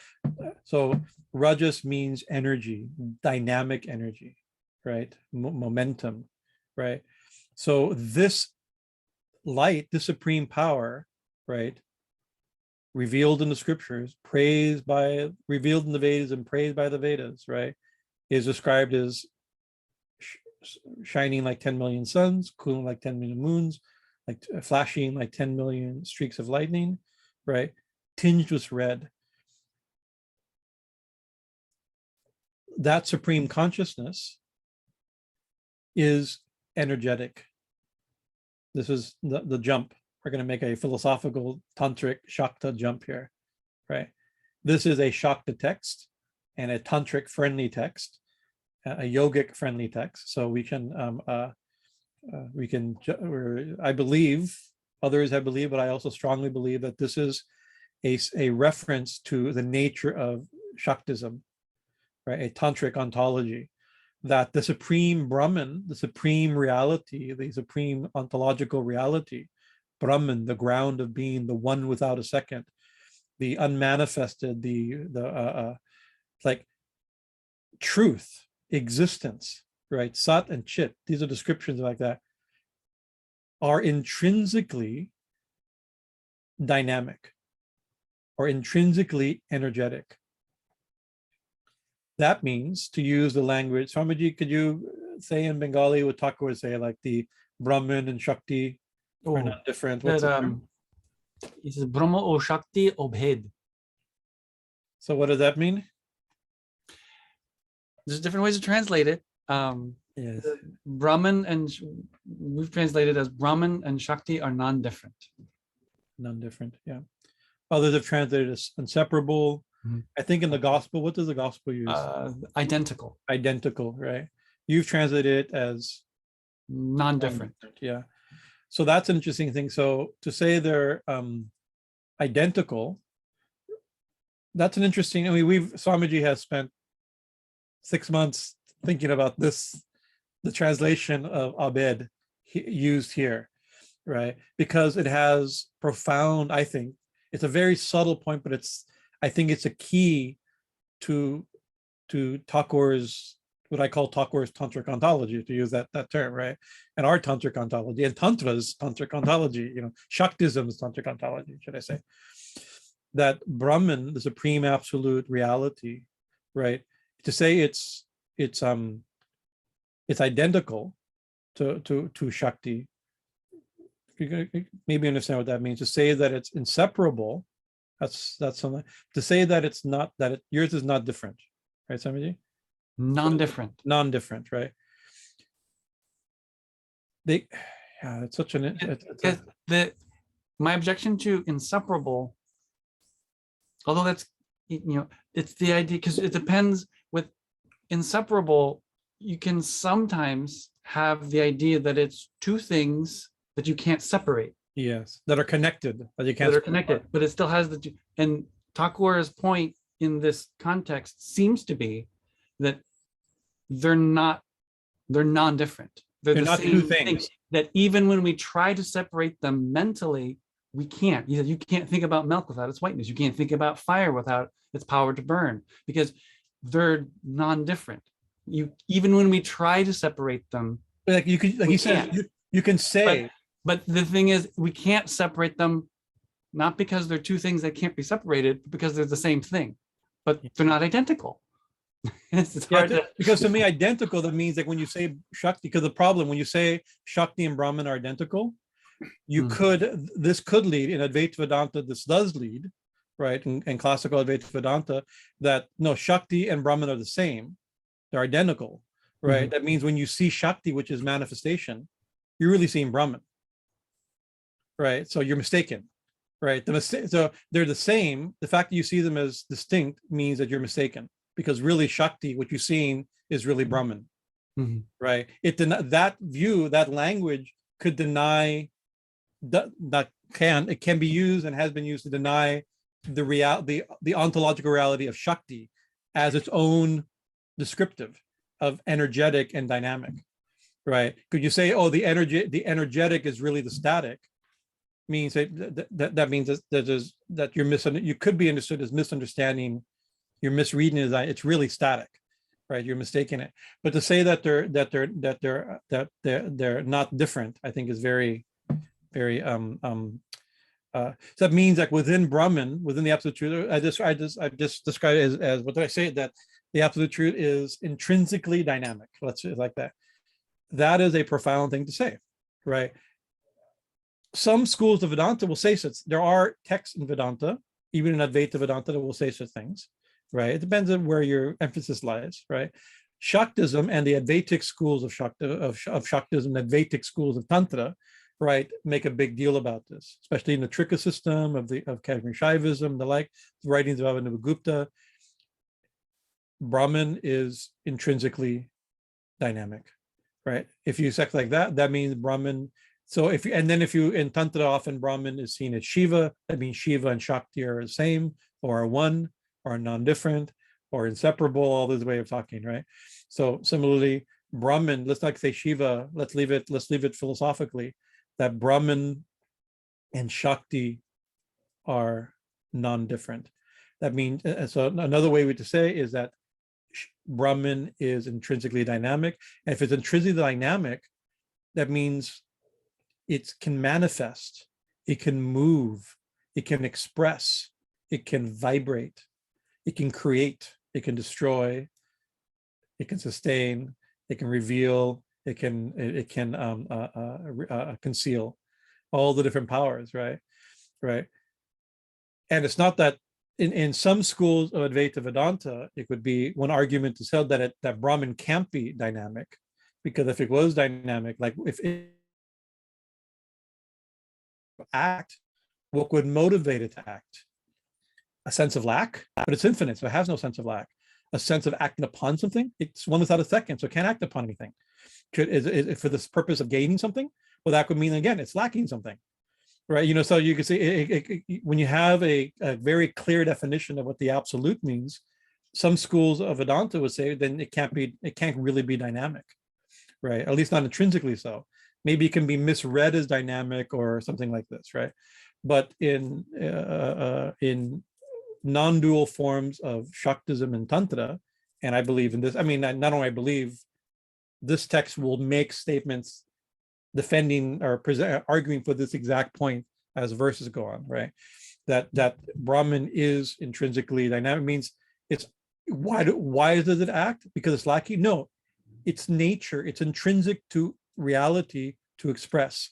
So rajas means energy, dynamic energy, right? Momentum, right? So this light, this supreme power, right, revealed in the scriptures, revealed in the Vedas and praised by the Vedas, right, is described as shining like 10 million suns, cooling like 10 million moons, like flashing like 10 million streaks of lightning, right? Tinged with red. That supreme consciousness is energetic. This is the jump. We're going to make a philosophical tantric Shakta jump here, right? This is a Shakta text and a tantric friendly text, a yogic friendly text. So we can I believe, others have believed, but I also strongly believe that this is a reference to the nature of Shaktism, right? A tantric ontology, that the supreme Brahman, the supreme reality, the supreme ontological reality, Brahman, the ground of being, the one without a second, the unmanifested, like truth, existence, right? Sat and Chit, these are descriptions like that, are intrinsically dynamic or intrinsically energetic. That means, to use the language, Swamiji, could you say in Bengali what Thakur would say, like the Brahman and Shakti are not different? What's it is Brahma or Shakti Obhed. So what does that mean? There's different ways to translate it. Yes. Brahman and we've translated as Brahman and Shakti are non-different. non-different. Yeah. Others have translated as inseparable. I think in the gospel, what does the gospel use? Identical. Identical, right? You've translated it as Non-different. Yeah. So that's an interesting thing. So to say they're identical, that's an interesting, I mean, Swamiji has spent 6 months thinking about this, the translation of Abed used here, right? Because it has profound, I think, it's a very subtle point, but I think it's a key to Thakur's, what I call Thakur's tantric ontology, to use that term, right? And our tantric ontology, and Tantra's tantric ontology, Shaktism's tantric ontology, should I say? That Brahman, the supreme absolute reality, right? To say it's identical to Shakti, you maybe understand what that means. To say that it's inseparable, that's something. To say that it's not, that yours is not different, right, Swamiji? Non-different. Non-different, right? It's such an. My objection to inseparable, although that's, it's the idea, because it depends. With inseparable, you can sometimes have the idea that it's two things that you can't separate. Yes, that are connected, but you can't. That are connected, but it still has the two. And Thakur's point in this context seems to be that they're non-different. They're the not same two things. That even when we try to separate them mentally, we can't. You can't think about milk without its whiteness. You can't think about fire without its power to burn, because they're non-different. Even when we try to separate them, like you could, like you said, you can say. But the thing is, we can't separate them, not because they're two things that can't be separated, but because they're the same thing, but they're not identical. It's hard because to me, identical, that means like when you say Shakti, because the problem when you say Shakti and Brahman are identical, this could lead in Advaita Vedanta, this does lead, right, in classical Advaita Vedanta, that no, Shakti and Brahman are the same, they're identical, right? That means when you see Shakti, which is manifestation, you're really seeing Brahman, right? So you're mistaken, right? So they're the same. The fact that you see them as distinct means that you're mistaken, because really Shakti, what you're seeing, is really Brahman, right? That view, that language could deny it can be used and has been used to deny the ontological reality of Shakti as its own descriptive of energetic and dynamic, right? Could you say, oh, the energetic is really the static? Means that means that you could be understood as misunderstanding. You're misreading it. It's really static, right? You're mistaking it. But to say that they're not different, I think is very, very so that means like within Brahman, within the absolute truth, I just described it as what did I say? That the absolute truth is intrinsically dynamic. Let's say it like that. That is a profound thing to say, right? Some schools of Vedanta will say such. There are texts in Vedanta, even in Advaita Vedanta, that will say such things, right? It depends on where your emphasis lies, right? Shaktism and the Advaitic schools of Shaktism, the Advaitic schools of Tantra, right, make a big deal about this, especially in the Trika system of Kashmir Shaivism, the writings of Avanavagupta. Brahman is intrinsically dynamic, right? If you say like that, that means Brahman. So if you in Tantra, often Brahman is seen as Shiva. That means Shiva and Shakti are the same, or are one, or non-different, or inseparable. All this way of talking, right? So similarly, Brahman. Let's not say Shiva. Let's leave it philosophically. That Brahman and Shakti are non-different. That means, so another way to say is that Brahman is intrinsically dynamic. And if it's intrinsically dynamic, that means it can manifest, it can move, it can express, it can vibrate, it can create, it can destroy, it can sustain, it can reveal, it can conceal, all the different powers, right? And it's not that in some schools of Advaita Vedanta, it would be one argument is held that Brahman can't be dynamic, because if it was dynamic, like if it act, What would motivate it to act? A sense of lack, but it's infinite, so it has no sense of lack. A sense of acting upon something, it's one without a second, so it can't act upon anything. Is it for this purpose of gaining something? Well, that could mean, again, it's lacking something, right? So you can see when you have a very clear definition of what the absolute means, some schools of Vedanta would say then it can't really be dynamic, right? At least not intrinsically so. Maybe it can be misread as dynamic or something like this, right? But in non-dual forms of Shaktism and Tantra, and I believe in this, I mean, not only I believe, this text will make statements defending or arguing for this exact point as verses go on, right? That Brahman is intrinsically dynamic, means it's, why does it act? Because it's lacking? No, it's nature, it's intrinsic to reality to express.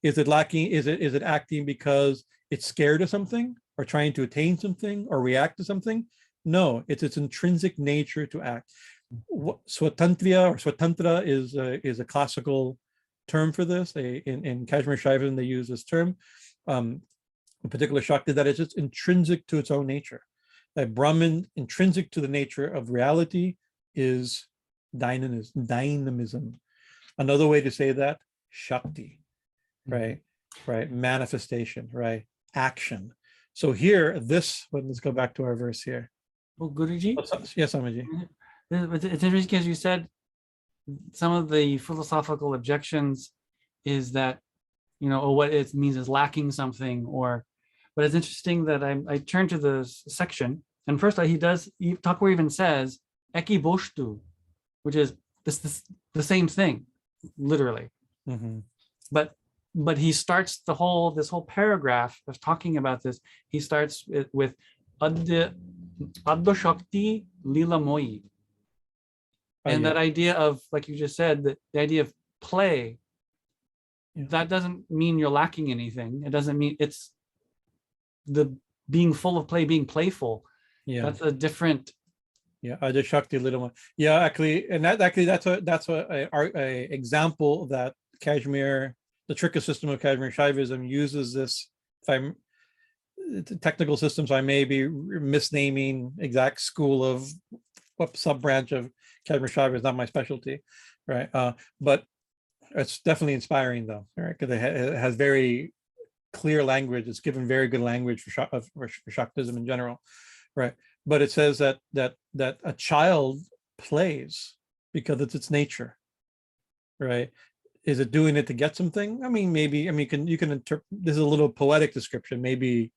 Is it lacking? Is it acting because it's scared of something or trying to attain something or react to something? No, it's its intrinsic nature to act. Swatantriya or Swatantra is a classical term for this. In Kashmir Shaivism, they use this term, a particular Shakti that is just intrinsic to its own nature. That Brahman, intrinsic to the nature of reality, is dynamism. Another way to say that, Shakti, right? Right, manifestation, right, action. So here, let's go back to our verse here. Well, Guruji? Yes, Amaji. It's interesting because you said some of the philosophical objections is that, what it means is lacking something, but it's interesting that I turned to the section, and first Thakur even says, Eki boshtu, which is the same thing, literally. Mm-hmm. But he starts this whole paragraph of talking about this. He starts with Adya Shakti Lila Moyi. And that idea of, like you just said, the idea of play, that doesn't mean you're lacking anything. It doesn't mean it's the being full of play, being playful. Yeah, that's a different. Yeah, Adya Shakti Lila Moyi. Yeah, actually, and that's a example that Kashmir, the Trika system of Kashmir Shaivism, uses this. Technical systems, I may be misnaming exact school of what sub-branch of Kashmir Shaivism, is not my specialty, right? But it's definitely inspiring, though, right? Because it has very clear language. It's given very good language for Shaktism in general, right? But it says that a child plays because it's its nature, right? Is it doing it to get something? I mean, maybe. I mean, you can interpret. This is a little poetic description. Maybe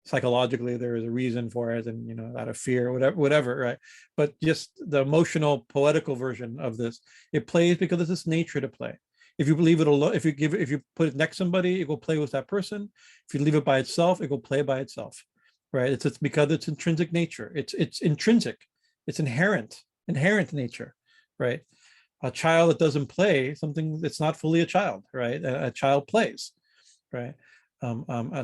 psychologically there is a reason for it, and out of fear, whatever, right? But just the emotional, poetical version of this, it plays because it's its nature to play. If you leave it alone, if you put it next to somebody, it will play with that person. If you leave it by itself, it will play by itself, right? It's because it's intrinsic nature. It's intrinsic. It's inherent nature, right? A child that doesn't play, something that's not fully a child, right? A child plays, right?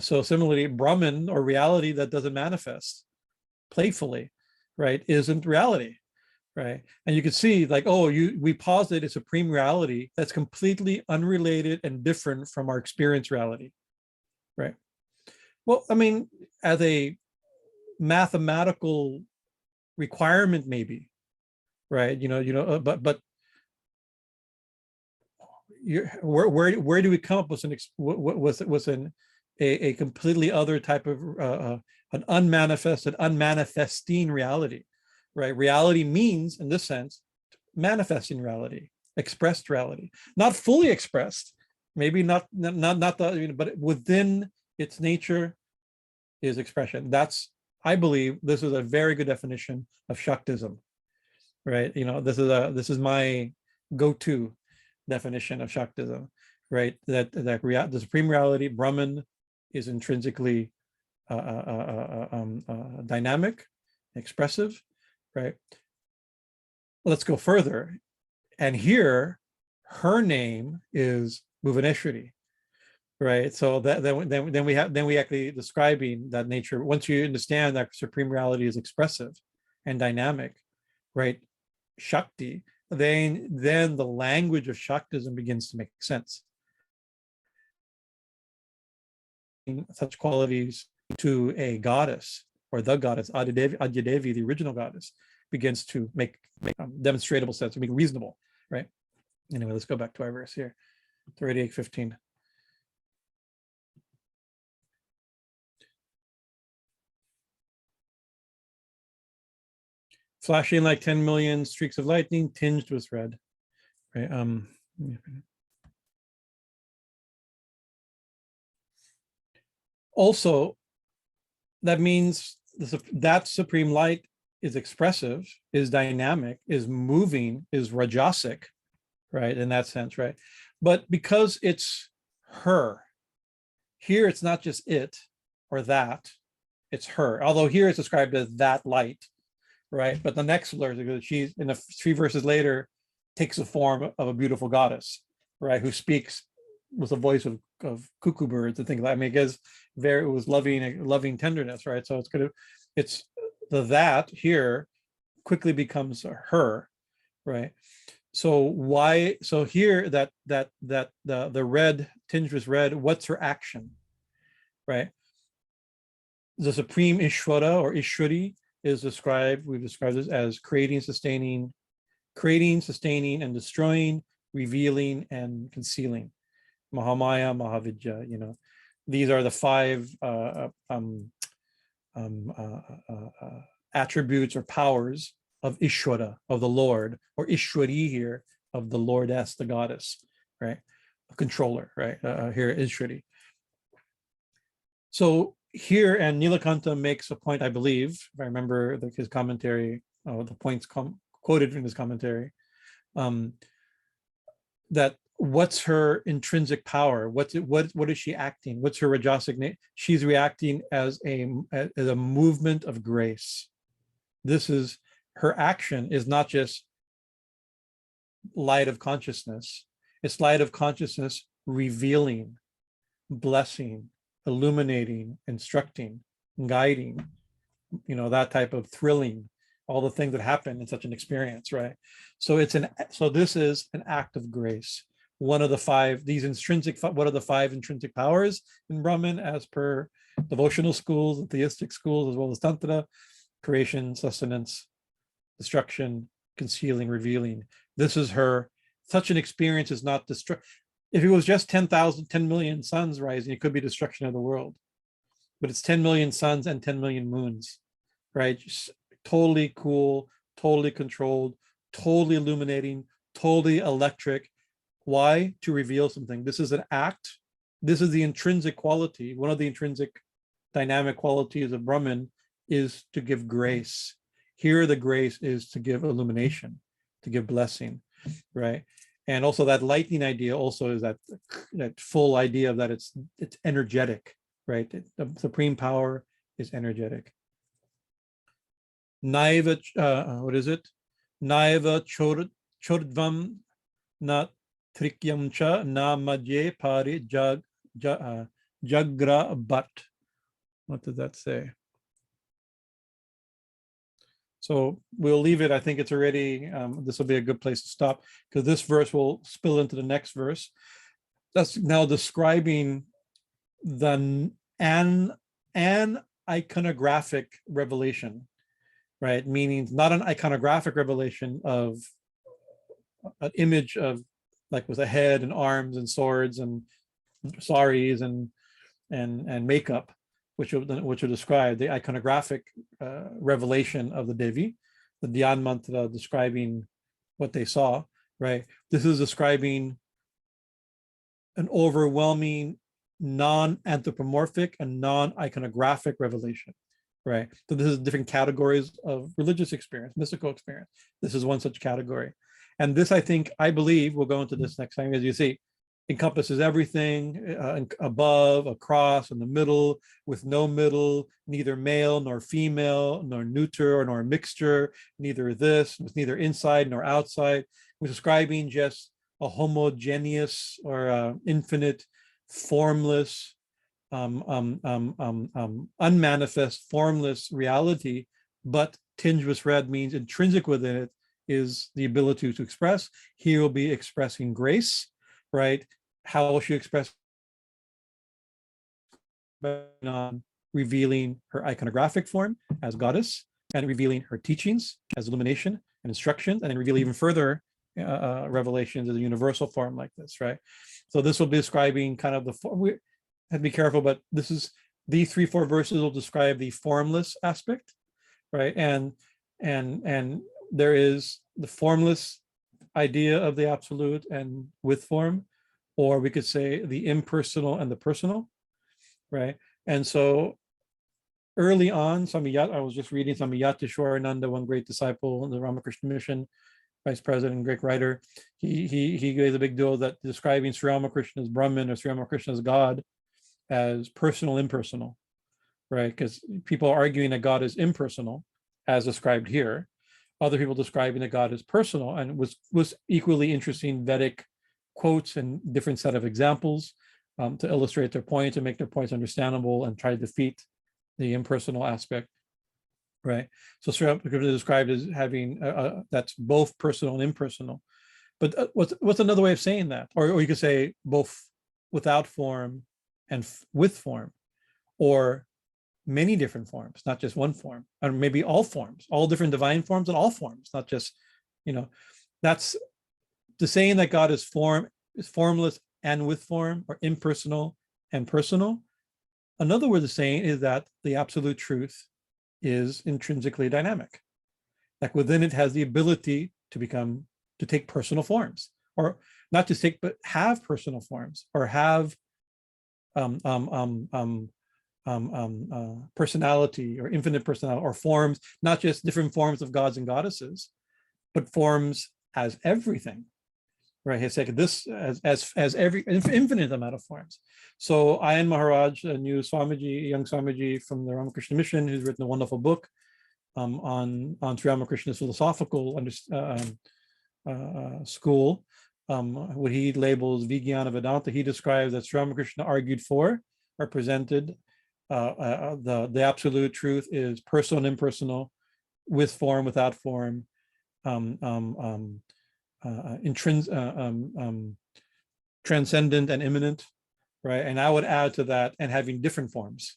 So similarly, Brahman, or reality that doesn't manifest playfully, right, isn't reality, right? And you can see, like, we posit a supreme reality that's completely unrelated and different from our experience reality, right? Well, I mean, as a mathematical requirement, maybe, right? But where do we come up with a completely other type of an unmanifested, unmanifesting reality, right? Reality means, in this sense, manifesting reality, expressed reality, not fully expressed, maybe not the, but within its nature is expression. I believe this is a very good definition of Shaktism, right? This is my go-to definition of Shaktism, right? That the supreme reality, Brahman, is intrinsically dynamic, expressive, right? Let's go further, and here her name is Bhuvaneshwari, right? So then we actually describing that nature. Once you understand that supreme reality is expressive and dynamic, right? Shakti, then the language of Shaktism begins to make sense. such qualities to a goddess or the goddess, Adya Devi, the original goddess, begins to make demonstrable sense, make reasonable, right? Anyway, let's go back to our verse here, 38:15. Flashing like 10 million streaks of lightning, tinged with red. Right. Also, that means that supreme light is expressive, is dynamic, is moving, is rajasic, right? In that sense, right? But because it's her, here it's not just it or that, it's her. Although here it's described as that light, right? But the next verse, she's in the 3 verses later, takes the form of a beautiful goddess, right? Who speaks with a voice of cuckoo birds and things like that. I mean, it was loving tenderness, right? So it's the that here quickly becomes her, right? So here the red tinged with red, what's her action, right? The supreme Ishvara or Ishwari is we've described this as creating, sustaining, and destroying, revealing, and concealing. Mahamaya, Mahavidya, these are the 5 attributes or powers of Ishvara, of the Lord, or Ishwari here, of the Lordess, the goddess, right? A controller, right? Here, Ishwari. So here, and Nilakanta makes a point, I believe, if I remember his commentary, the points quoted in his commentary, that what's her intrinsic power? What is she acting? What's her rajasic? She's reacting as a movement of grace. This is her action is not just light of consciousness. It's light of consciousness revealing, blessing, illuminating, instructing, guiding, that type of thrilling, all the things that happen in such an experience, right? So this is an act of grace. One of the 5, what are the 5 intrinsic powers in Brahman as per devotional schools and theistic schools, as well as Tantra? Creation, sustenance, destruction, concealing, revealing. This is her. Such an experience is not destruct. If it was just 10 million suns rising, it could be destruction of the world. But it's 10 million suns and 10 million moons, right? Just totally cool, totally controlled, totally illuminating, totally electric. Why? To reveal something. This is an act. This is the intrinsic quality. One of the intrinsic dynamic qualities of Brahman is to give grace. Here, the grace is to give illumination, to give blessing, right? And also that lightning idea also is that full idea of that it's energetic, right? The supreme power is energetic. Naiva, what is it? Naiva cordhvaṃ na tiryak-ca na madhye pari-jagrabhat. What does that say? So we'll leave it. I think it's already, this will be a good place to stop because this verse will spill into the next verse. That's now describing an iconographic revelation, right? Meaning not an iconographic revelation of an image of like with a head and arms and swords and saris and makeup, which are described, the iconographic revelation of the Devi, the Dhyan mantra describing what they saw, right? This is describing an overwhelming non-anthropomorphic and non-iconographic revelation, right? So this is different categories of religious experience, mystical experience. This is one such category. And this, I believe, we'll go into this next time, as you see, encompasses everything above, across, in the middle, with no middle, neither male nor female, nor neuter nor mixture, neither this, with neither inside nor outside. We're describing just a homogeneous or infinite, formless, unmanifest, formless reality, but tinged with red means intrinsic within it is the ability to express. Here will be expressing grace, right? How will she express on revealing her iconographic form as goddess, and revealing her teachings as illumination and instruction, and then reveal even further revelations of the universal form like this, right? So this will be describing kind of the form. We have to be careful, but these 3-4 verses will describe the formless aspect, right? And there is the formless idea of the absolute and with form, or we could say the impersonal and the personal, right? And so early on, I was just reading Swami Yateshwarananda, one great disciple in the Ramakrishna Mission, vice president, great writer. He gave a big deal that describing Sri Ramakrishna as Brahman or Sri Ramakrishna as God as personal, impersonal, right? Because people are arguing that God is impersonal, as described here. Other people describing that God is personal, and was equally interesting Vedic quotes and different set of examples to illustrate their points and make their points understandable and try to defeat the impersonal aspect, right? So Sri Ramakrishna is described as having that's both personal and impersonal. But what's another way of saying that? Or you could say both without form and with form, or many different forms, not just one form, or maybe all forms, all different divine forms and all forms, not just, that's the saying that God is formless and with form, or impersonal and personal. Another way of saying is that the absolute truth is intrinsically dynamic. Like within it has the ability to take personal forms, or not just take, but have personal forms, or have personality or infinite personality, or forms, not just different forms of gods and goddesses, but forms as everything, right? He's like this as every infinite amount of forms. So Ayan Maharaj, a young Swamiji from the Ramakrishna Mission, who's written a wonderful book on Sri Ramakrishna's philosophical school, what he labels Vijnana Vedanta. He describes that Sri Ramakrishna argued for, or presented, the absolute truth is personal and impersonal, with form, without form, transcendent and immanent, right? And I would add to that, and having different forms,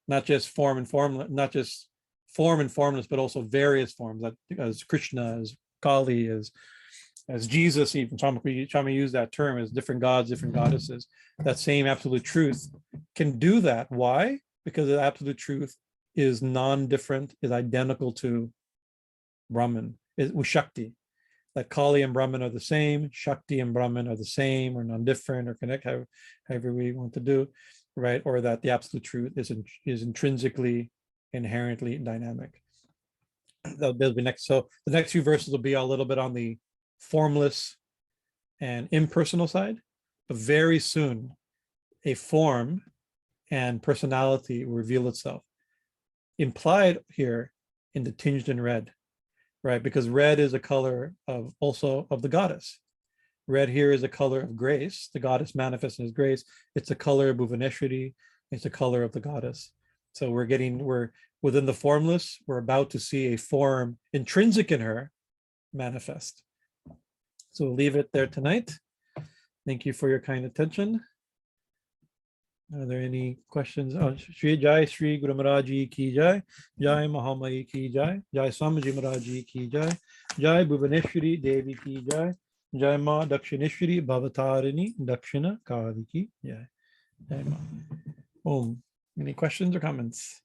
not just form and formless, not just form and formless, but also various forms, that as Krishna, as Kali, as Jesus, even Swami used that term, as different gods, different goddesses. That same absolute truth can do that. Why? Because the absolute truth is non-different, is identical to Brahman, with Shakti. That Kali and Brahman are the same, Shakti and Brahman are the same, or non-different, or connect, however we want to do, right? Or that the absolute truth is intrinsically, inherently dynamic. That'll be next. So the next few verses will be a little bit on the formless and impersonal side, but very soon a form and personality will reveal itself, implied here in the tinged in red, right? Because red is a color of the goddess. Red here is a color of grace. The goddess manifesting as grace. It's a color of Bhuvaneshwari. It's a color of the goddess. So we're within the formless. We're about to see a form intrinsic in her manifest. So we'll leave it there tonight. Thank you for your kind attention. Are there any questions? Oh, Shri Jai Shri Guru Maharaji ki Jai, Jai Mahamai ki Jai, Jai Swamiji Maharaji ki Jai, Jai Bhuvaneshwari Devi ki Jai, Jai Ma Dakshineshwari Bhavatarini Dakshina Kali ki Jai. Jai Ma. Om. Any questions or comments?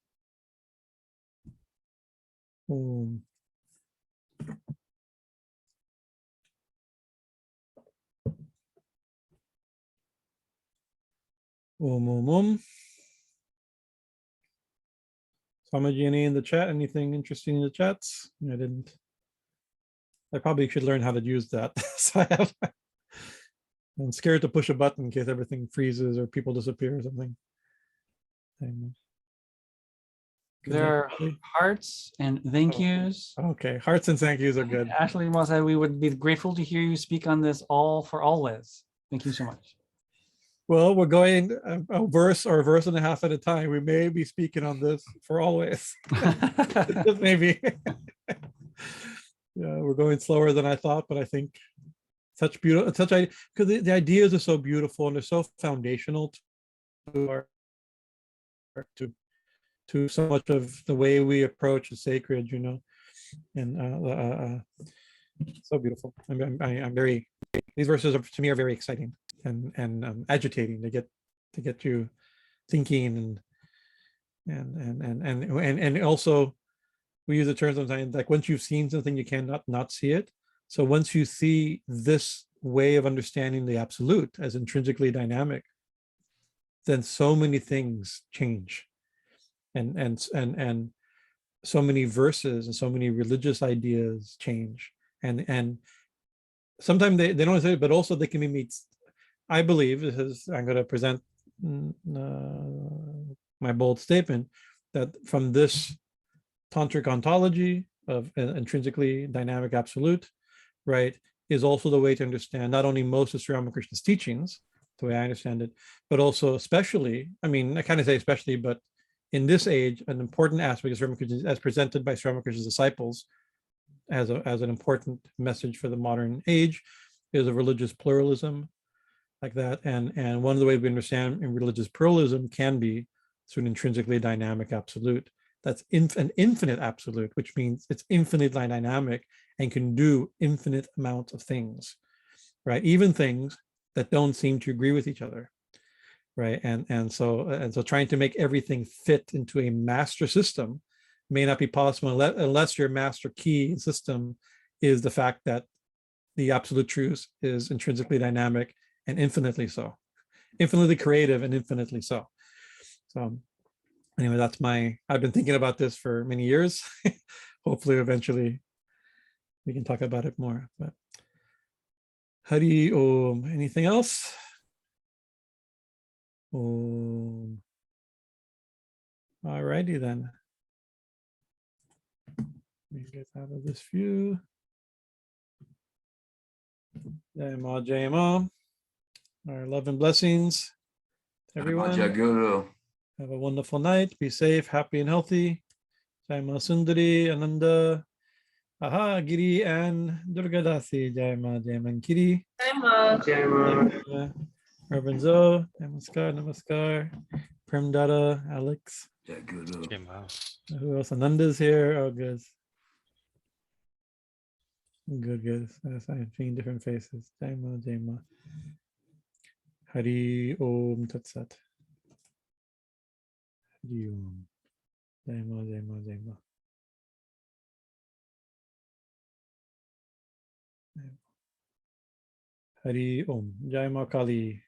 Om. Om. Swamiji, any in the chat? Anything interesting in the chats? I didn't. I probably should learn how to use that. So I'm scared to push a button in case everything freezes or people disappear or something. There are hearts and thank yous. Okay, hearts and thank yous are good. Ashley Moss said we would be grateful to hear you speak on this for always. Thank you so much. Well, we're going a verse or a verse and a half at a time. We may be speaking on this for always. Maybe. Yeah, we're going slower than I thought, but I think because the ideas are so beautiful and they're so foundational to our to so much of the way we approach the sacred, and so beautiful. I'm very, these verses to me are very exciting and agitating. To get you thinking and also we use the term sometimes like once you've seen something, you cannot not see it. So once you see this way of understanding the absolute as intrinsically dynamic, then so many things change, and so many verses and so many religious ideas change, and sometimes they don't say it, but also they can be made. I believe this is, I'm going to present my bold statement that from this tantric ontology of an intrinsically dynamic absolute, right, is also the way to understand not only most of Sri Ramakrishna's teachings, the way I understand it, but also especially, I mean, I kind of say especially, but in this age, an important aspect of Sri Ramakrishna, as presented by Sri Ramakrishna's disciples as an important message for the modern age, is a religious pluralism like that. And one of the ways we understand in religious pluralism can be through an intrinsically dynamic absolute. That's an infinite absolute, which means it's infinitely dynamic and can do infinite amounts of things, right? Even things that don't seem to agree with each other, right? And so trying to make everything fit into a master system may not be possible unless your master key system is the fact that the absolute truth is intrinsically dynamic and infinitely so, infinitely creative and infinitely so. So anyway, I've been thinking about this for many years. Hopefully eventually we can talk about it more, but Hari Om. Anything else? Om. All righty then. Let me get out of this view. Jai Ma, Jai Ma. Our love and blessings, everyone. Have a wonderful night. Be safe, happy, and healthy. Jai Ma Sundari, Ananda, Aha, Giri, and Durgadasi. Jai Ma, Jai Mankiri. Jai Ma. Jai Ma. Reverend Zoe, Namaskar, Namaskar. Prem Dada, Alex. Jai Ma. Who else? Ananda's here. Oh, good. Good. I'm seeing different faces. Jai Ma, Jai Ma. Hari Om Tat Sat. Hari Om. Jai Ma, Jai Ma, Jai Ma. Hari Om. Jai Ma Kali.